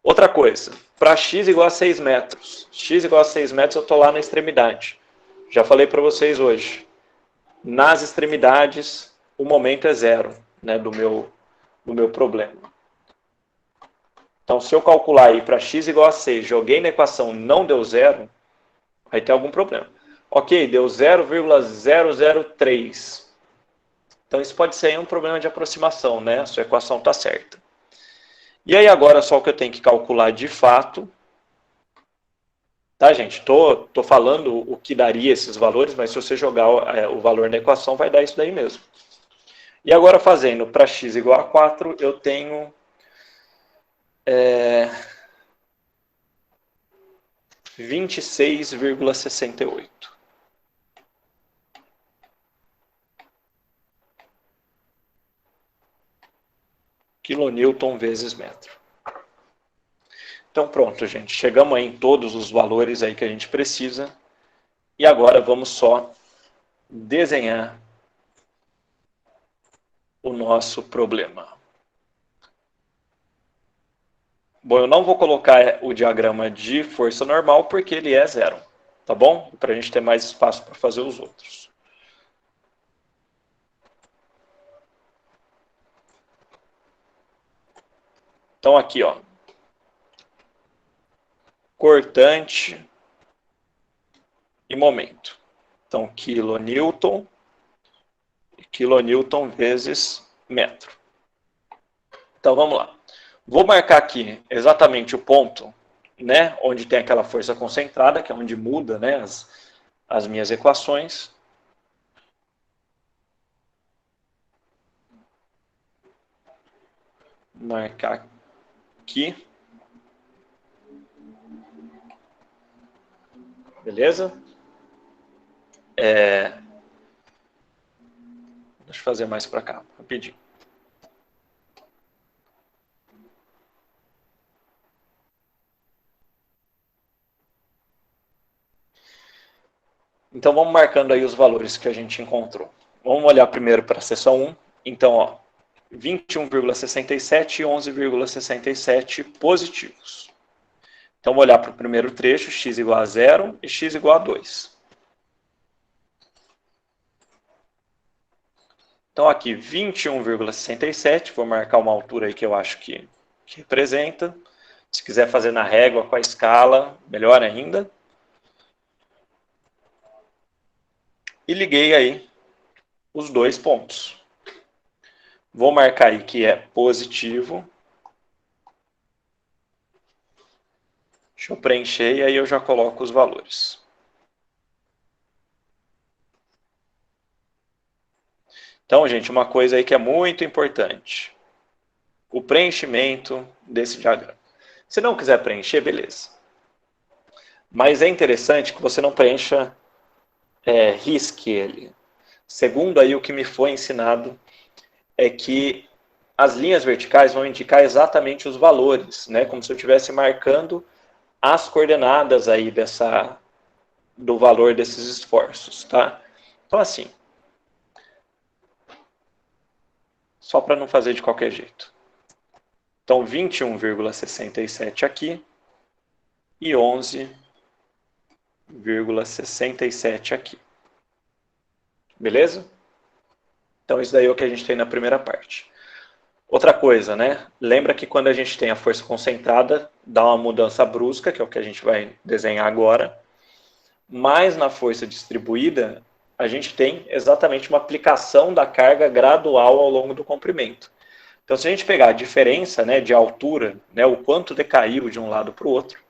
Outra coisa, para x igual a 6 metros. X igual a 6 metros, eu estou lá na extremidade. Já falei para vocês hoje. Nas extremidades, o momento é zero, né, do meu problema. Então, se eu calcular aí para x igual a 6, joguei na equação, não deu zero, aí tem algum problema. Ok, deu 0,003. Então, isso pode ser um problema de aproximação, né? A sua equação está certa. E aí, agora, só o que eu tenho que calcular de fato. Tá, gente? Tô falando o que daria esses valores, mas se você jogar o valor na equação, vai dar isso daí mesmo. E agora, fazendo para x igual a 4, eu tenho 26,68 kN vezes metro. Então pronto, gente. Chegamos aí em todos os valores aí que a gente precisa. E agora vamos só desenhar o nosso problema. Bom, eu não vou colocar o diagrama de força normal porque ele é zero, tá bom? Para a gente ter mais espaço para fazer os outros. Então aqui, ó, cortante e momento. Então, quilonewton vezes metro. Então, vamos lá. Vou marcar aqui exatamente o ponto, né, onde tem aquela força concentrada, que é onde muda, né, as minhas equações. Marcar aqui. Beleza? Deixa eu fazer mais para cá, rapidinho. Então, vamos marcando aí os valores que a gente encontrou. Vamos olhar primeiro para a seção 1. Então, ó, 21,67 e 11,67 positivos. Então, vou olhar para o primeiro trecho, x igual a 0 e x igual a 2. Então, aqui, 21,67, vou marcar uma altura aí que eu acho que representa. Se quiser fazer na régua com a escala, melhor ainda. E liguei aí os dois pontos. Vou marcar aí que é positivo. Deixa eu preencher e aí eu já coloco os valores. Então, gente, uma coisa aí que é muito importante. O preenchimento desse diagrama. Se não quiser preencher, beleza. Mas é interessante que você não preencha, risque ele. Segundo aí o que me foi ensinado, é que as linhas verticais vão indicar exatamente os valores, né? Como se eu estivesse marcando as coordenadas aí do valor desses esforços, tá? Então, assim, só para não fazer de qualquer jeito. Então, 21,67 aqui e 11,67 aqui. Beleza? Então, isso daí é o que a gente tem na primeira parte. Outra coisa, né? Lembra que quando a gente tem a força concentrada, dá uma mudança brusca, que é o que a gente vai desenhar agora. Mas na força distribuída, a gente tem exatamente uma aplicação da carga gradual ao longo do comprimento. Então, se a gente pegar a diferença, né, de altura, né, o quanto decaiu de um lado para o outro,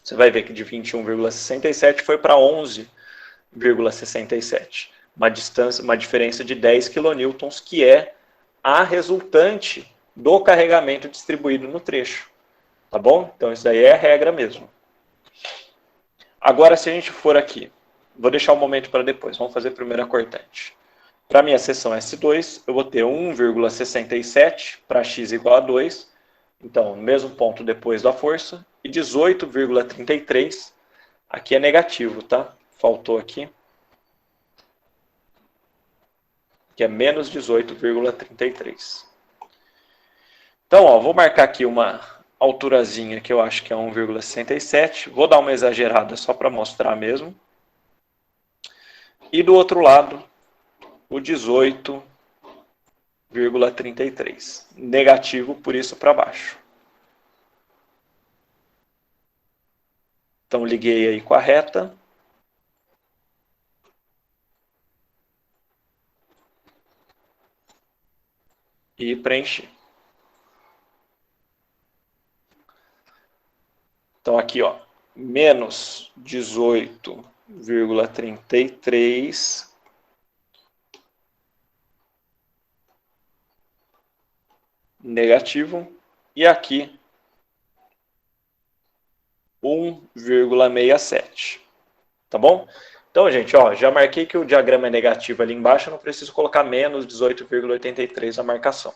você vai ver que de 21,67 foi para 11,67. Uma diferença de 10 kN, que é a resultante do carregamento distribuído no trecho. Tá bom? Então, isso daí é a regra mesmo. Agora, se a gente for aqui, vou deixar um momento para depois, vamos fazer primeiro a cortante. Para a minha seção S2, eu vou ter 1,67 para x igual a 2, então, mesmo ponto depois da força, e 18,33, aqui é negativo, tá? Faltou aqui, que é menos 18,33. Então, ó, vou marcar aqui uma alturazinha que eu acho que é 1,67. Vou dar uma exagerada só para mostrar mesmo. E do outro lado, o 18,33. Negativo, por isso para baixo. Então, liguei aí com a reta. E preenchi. Então, aqui, ó, menos 18,33 negativo. E aqui, 1,67. Tá bom? Então, gente, ó, já marquei que o diagrama é negativo ali embaixo, eu não preciso colocar menos 18,83 na marcação.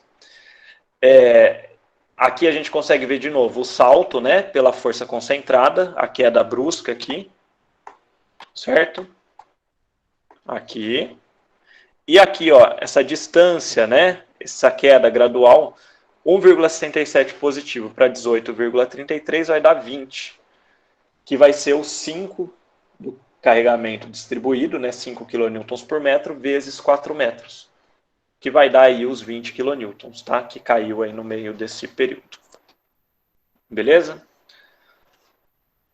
Aqui a gente consegue ver de novo o salto, né, pela força concentrada, a queda brusca aqui, certo? Aqui. E aqui, ó, essa distância, né, essa queda gradual, 1,67 positivo para 18,33 vai dar 20, que vai ser o 5 do carregamento distribuído, né, 5 kN por metro, vezes 4 metros, que vai dar aí os 20 kN, tá? Que caiu aí no meio desse período. Beleza?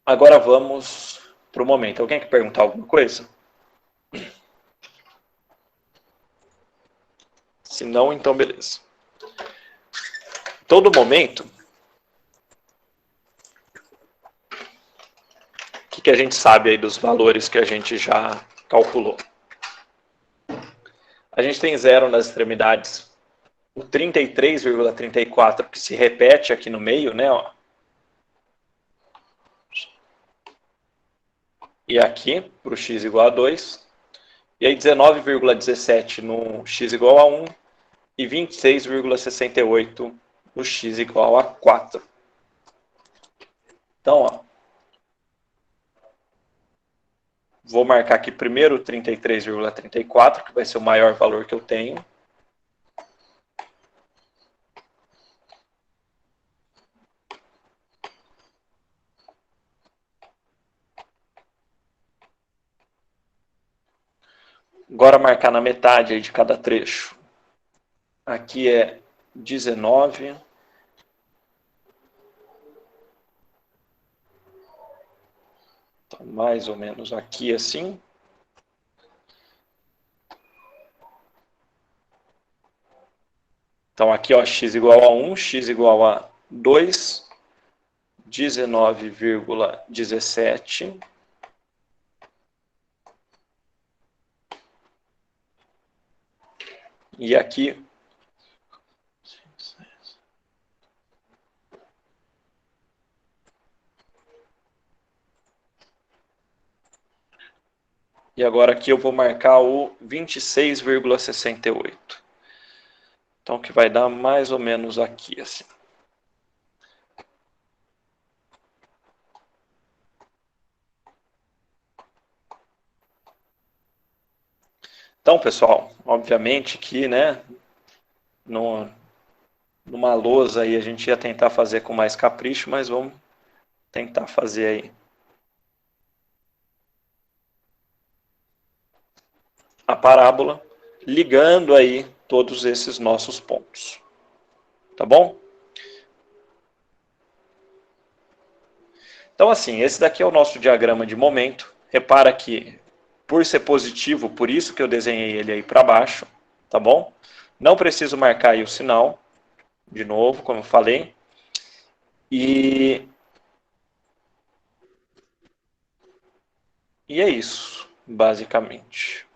Agora vamos para o momento. Alguém quer perguntar alguma coisa? Se não, então beleza. Todo momento, o que a gente sabe aí dos valores que a gente já calculou? A gente tem zero nas extremidades, o 33,34 que se repete aqui no meio, né? Ó. E aqui, para o x igual a 2. E aí 19,17 no x igual a 1 e 26,68 no x igual a 4. Então, ó, vou marcar aqui primeiro o 33,34, que vai ser o maior valor que eu tenho. Agora marcar na metade aí de cada trecho. Aqui é 19. Então, mais ou menos aqui assim. Então, aqui, ó, x igual a 1, x igual a 2, 19,17. E aqui, e agora aqui eu vou marcar o 26,68. Então, que vai dar mais ou menos aqui, assim. Então, pessoal, obviamente que, né, numa lousa aí a gente ia tentar fazer com mais capricho, mas vamos tentar fazer aí a parábola, ligando aí todos esses nossos pontos. Tá bom? Então, assim, esse daqui é o nosso diagrama de momento. Repara que, por ser positivo, por isso que eu desenhei ele aí para baixo, tá bom? Não preciso marcar aí o sinal, de novo, como eu falei. E é isso, basicamente.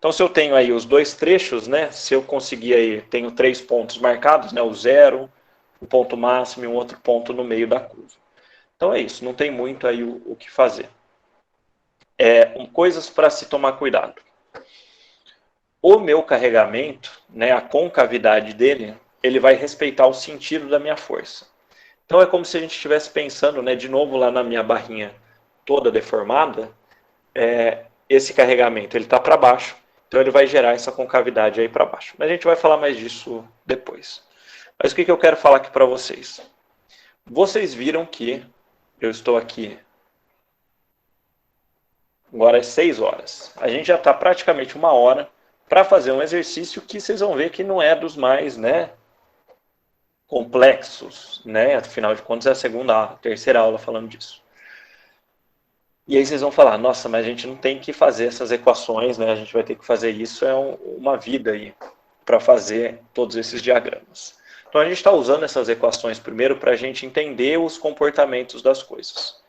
Então, se eu tenho aí os dois trechos, né, se eu conseguir aí, tenho 3 pontos marcados, né, o zero, o ponto máximo e um outro ponto no meio da curva. Então é isso, não tem muito aí o que fazer. Coisas para se tomar cuidado. O meu carregamento, né, a concavidade dele, ele vai respeitar o sentido da minha força. Então é como se a gente estivesse pensando, né, de novo lá na minha barrinha toda deformada, esse carregamento ele está para baixo, então ele vai gerar essa concavidade aí para baixo. Mas a gente vai falar mais disso depois. Mas o que eu quero falar aqui para vocês? Vocês viram que eu estou aqui, agora é 6 horas. A gente já está praticamente 1 hora para fazer um exercício que vocês vão ver que não é dos mais, né, complexos, né? Afinal de contas é a terceira aula falando disso. E aí vocês vão falar, nossa, mas a gente não tem que fazer essas equações, né? A gente vai ter que fazer isso, uma vida aí para fazer todos esses diagramas. Então a gente está usando essas equações primeiro para a gente entender os comportamentos das coisas.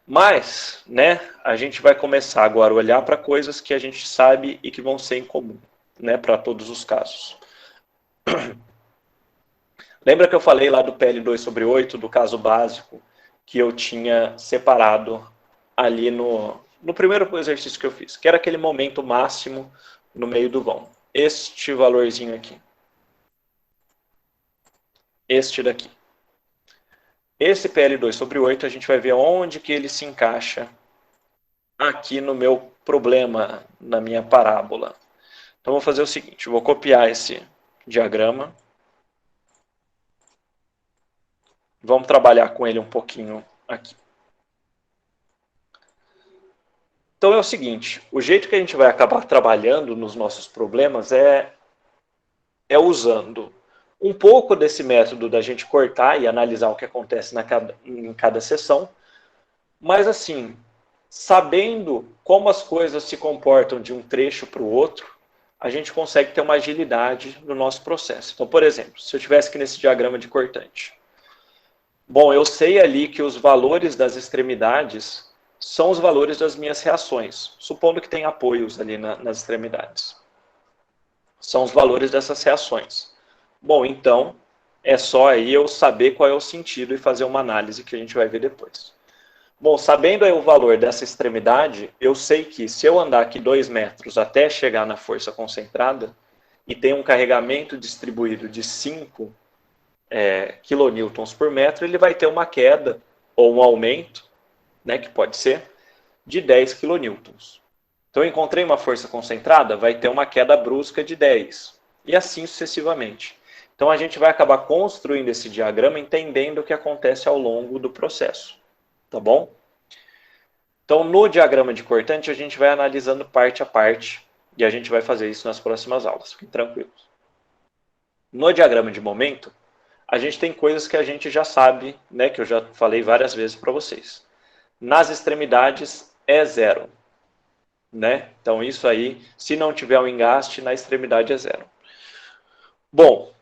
Mas, né, a gente vai começar agora a olhar para coisas que a gente sabe e que vão ser em comum, né, para todos os casos. Lembra que eu falei lá do PL2/8, do caso básico, que eu tinha separado ali no primeiro exercício que eu fiz, que era aquele momento máximo no meio do vão. Este valorzinho aqui. Este daqui. Esse PL2/8 a gente vai ver onde que ele se encaixa aqui no meu problema, na minha parábola. Então vou fazer o seguinte, vou copiar esse diagrama. Vamos trabalhar com ele um pouquinho aqui. Então é o seguinte, o jeito que a gente vai acabar trabalhando nos nossos problemas é usando um pouco desse método da gente cortar e analisar o que acontece em cada sessão, mas assim, sabendo como as coisas se comportam de um trecho para o outro, a gente consegue ter uma agilidade no nosso processo. Então, por exemplo, se eu tivesse aqui nesse diagrama de cortante, bom, eu sei ali que os valores das extremidades são os valores das minhas reações, supondo que tem apoios ali nas extremidades. São os valores dessas reações. Bom, então, é só aí eu saber qual é o sentido e fazer uma análise que a gente vai ver depois. Bom, sabendo aí o valor dessa extremidade, eu sei que se eu andar aqui 2 metros até chegar na força concentrada, e tem um carregamento distribuído de 5 quilonewtons por metro, ele vai ter uma queda, ou um aumento, né, que pode ser, de 10 quilonewtons. Então eu encontrei uma força concentrada, vai ter uma queda brusca de 10, e assim sucessivamente. Então a gente vai acabar construindo esse diagrama entendendo o que acontece ao longo do processo. Tá bom? Então no diagrama de cortante a gente vai analisando parte a parte, e a gente vai fazer isso nas próximas aulas, fiquem tranquilos. No diagrama de momento, a gente tem coisas que a gente já sabe, né, que eu já falei várias vezes para vocês. Nas extremidades é 0. Né? Então isso aí, se não tiver um engaste, na extremidade é 0. Bom,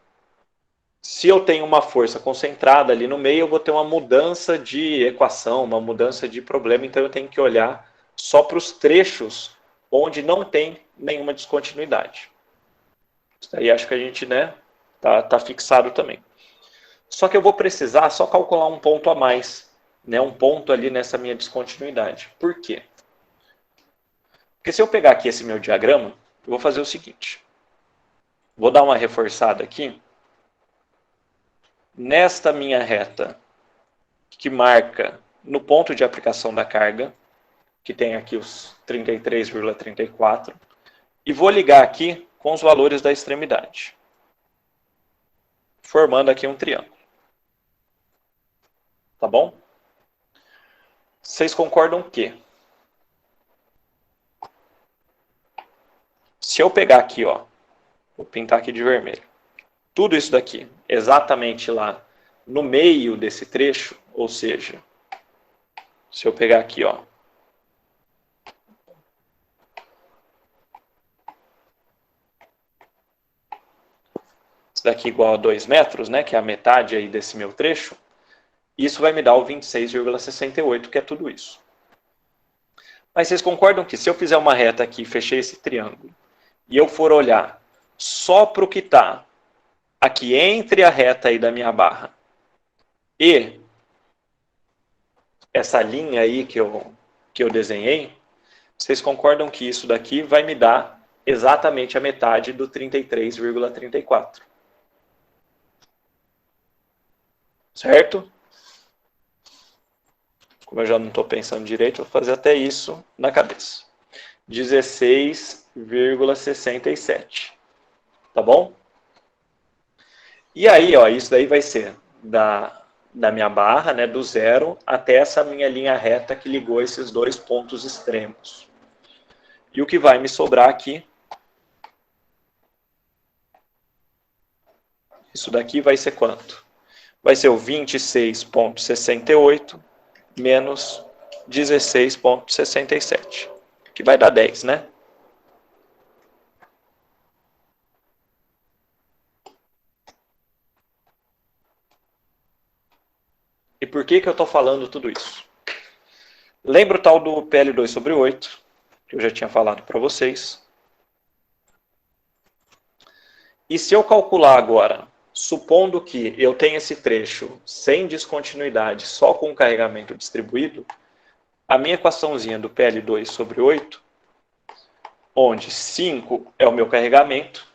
se eu tenho uma força concentrada ali no meio, eu vou ter uma mudança de equação, uma mudança de problema, então eu tenho que olhar só para os trechos onde não tem nenhuma descontinuidade. Isso aí acho que a gente, né, tá fixado também. Só que eu vou precisar só calcular um ponto a mais, né, um ponto ali nessa minha descontinuidade. Por quê? Porque se eu pegar aqui esse meu diagrama, eu vou fazer o seguinte. Vou dar uma reforçada aqui. Nesta minha reta, que marca no ponto de aplicação da carga, que tem aqui os 33,34, e vou ligar aqui com os valores da extremidade, formando aqui um triângulo. Tá bom? Vocês concordam que se eu pegar aqui, ó, vou pintar aqui de vermelho, tudo isso daqui, exatamente lá no meio desse trecho, ou seja, se eu pegar aqui, ó, isso daqui igual a 2 metros, né, que é a metade aí desse meu trecho, isso vai me dar o 26,68, que é tudo isso. Mas vocês concordam que se eu fizer uma reta aqui e fechei esse triângulo, e eu for olhar só para o que está aqui entre a reta aí da minha barra e essa linha aí que eu desenhei, vocês concordam que isso daqui vai me dar exatamente a metade do 33,34. Certo? Como eu já não estou pensando direito, eu vou fazer até isso na cabeça. 16,67. Tá bom? E aí, ó, isso daí vai ser da minha barra, né, do zero até essa minha linha reta que ligou esses dois pontos extremos. E o que vai me sobrar aqui, isso daqui vai ser quanto? Vai ser o 26,68 menos 16,67, que vai dar 10, né? E por que eu estou falando tudo isso? Lembra o tal do PL2 sobre 8, que eu já tinha falado para vocês. E se eu calcular agora, supondo que eu tenha esse trecho sem descontinuidade, só com carregamento distribuído, a minha equaçãozinha do PL2 sobre 8, onde 5 é o meu carregamento,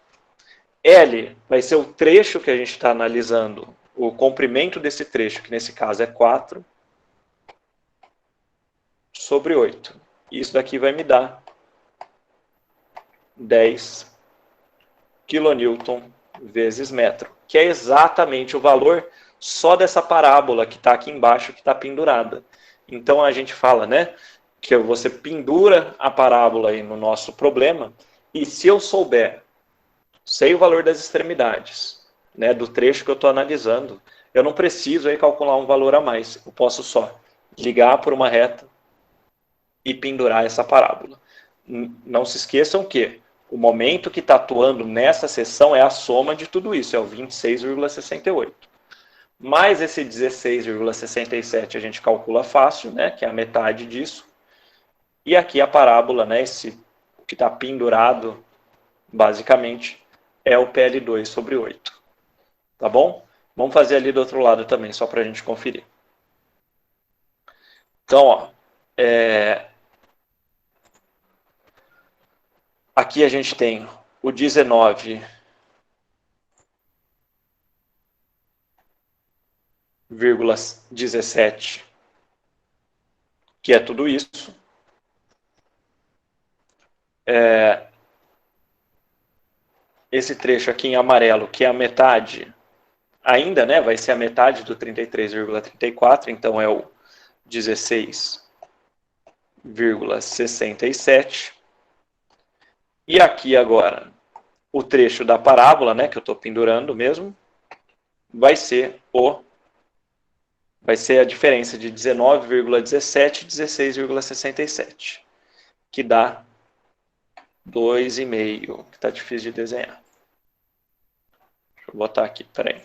L vai ser o trecho que a gente está analisando, o comprimento desse trecho, que nesse caso é 4, sobre 8. Isso daqui vai me dar 10 kN vezes metro, que é exatamente o valor só dessa parábola que está aqui embaixo, que está pendurada. Então a gente fala, né, que você pendura a parábola aí no nosso problema, e se eu sei o valor das extremidades, né, do trecho que eu estou analisando, eu não preciso aí calcular um valor a mais, eu posso só ligar por uma reta e pendurar essa parábola. Não se esqueçam que o momento que está atuando nessa seção é a soma de tudo isso, é o 26,68. Mais esse 16,67 a gente calcula fácil, né, que é a metade disso. E aqui a parábola, né, esse que está pendurado, basicamente, é o PL2 sobre 8. Tá bom? Vamos fazer ali do outro lado também, só para a gente conferir. Então, ó, aqui a gente tem o 19,17, que é tudo isso. Esse trecho aqui em amarelo, que é a metade, ainda, né, vai ser a metade do 33,34, então é o 16,67. E aqui agora, o trecho da parábola, né, que eu estou pendurando mesmo, vai ser a diferença de 19,17 e 16,67, que dá 2,5, que está difícil de desenhar. Deixa eu botar aqui, peraí.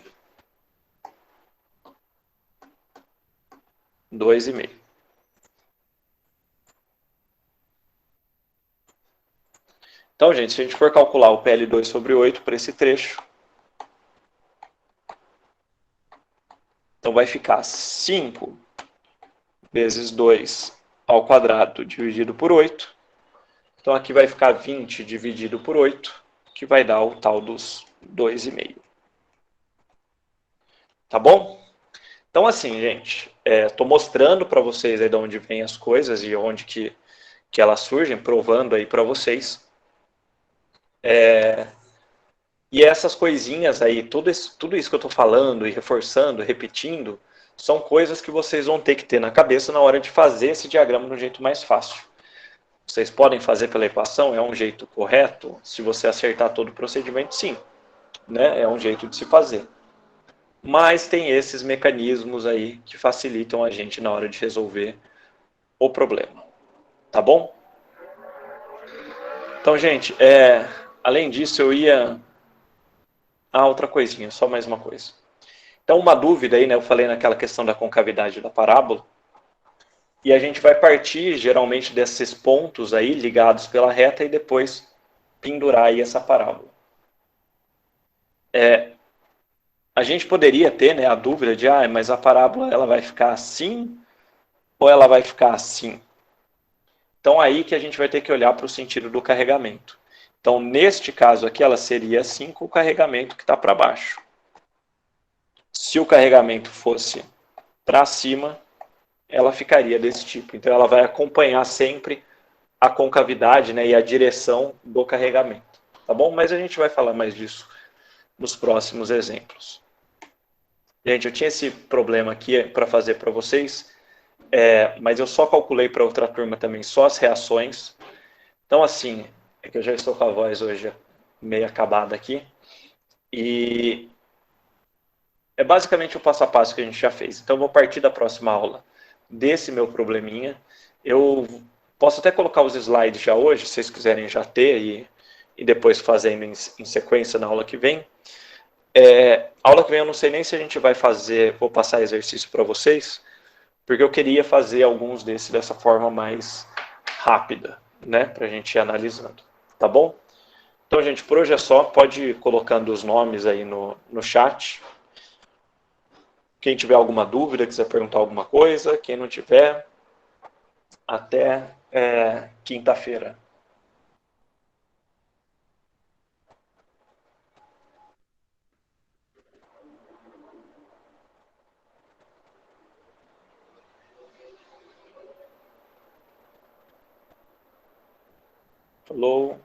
2,5. Então, gente, se a gente for calcular o PL2 sobre 8 para esse trecho, então vai ficar 5 vezes 2 ao quadrado dividido por 8. Então aqui vai ficar 20 dividido por 8, que vai dar o tal dos 2,5. Tá bom? Então assim, gente, estou mostrando para vocês aí de onde vêm as coisas e onde que elas surgem, provando aí para vocês. E essas coisinhas aí, tudo isso que eu estou falando e reforçando, repetindo, são coisas que vocês vão ter que ter na cabeça na hora de fazer esse diagrama de um jeito mais fácil. Vocês podem fazer pela equação, é um jeito correto? Se você acertar todo o procedimento, sim. Né? É um jeito de se fazer. Mas tem esses mecanismos aí que facilitam a gente na hora de resolver o problema. Tá bom? Então, gente, além disso, eu ia... outra coisinha, só mais uma coisa. Então, uma dúvida aí, né? Eu falei naquela questão da concavidade da parábola. E a gente vai partir, geralmente, desses pontos aí ligados pela reta e depois pendurar aí essa parábola. A gente poderia ter, né, a dúvida de, mas a parábola ela vai ficar assim ou ela vai ficar assim? Então aí que a gente vai ter que olhar para o sentido do carregamento. Então, neste caso aqui, ela seria assim com o carregamento que está para baixo. Se o carregamento fosse para cima, ela ficaria desse tipo. Então, ela vai acompanhar sempre a concavidade, né, e a direção do carregamento. Tá bom? Mas a gente vai falar mais disso nos próximos exemplos. Gente, eu tinha esse problema aqui para fazer para vocês, mas eu só calculei para outra turma também só as reações. Então, assim, é que eu já estou com a voz hoje meio acabada aqui. E é basicamente o passo a passo que a gente já fez. Então, eu vou partir da próxima aula desse meu probleminha. Eu posso até colocar os slides já hoje, se vocês quiserem já ter, e depois fazendo em sequência na aula que vem. Aula que vem eu não sei nem se a gente vai fazer, vou passar exercício para vocês, porque eu queria fazer alguns desses dessa forma mais rápida, né, para a gente ir analisando. Tá bom? Então, gente, por hoje é só. Pode ir colocando os nomes aí no chat. Quem tiver alguma dúvida, quiser perguntar alguma coisa. Quem não tiver, até quinta-feira. Falou.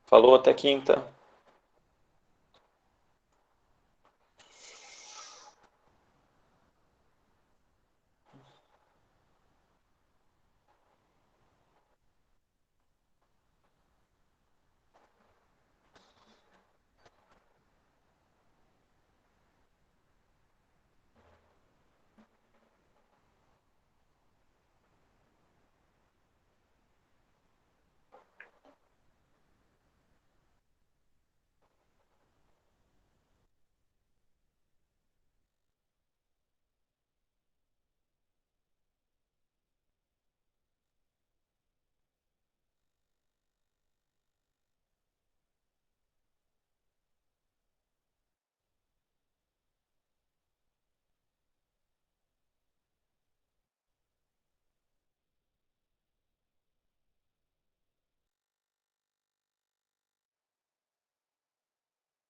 Falou, até quinta.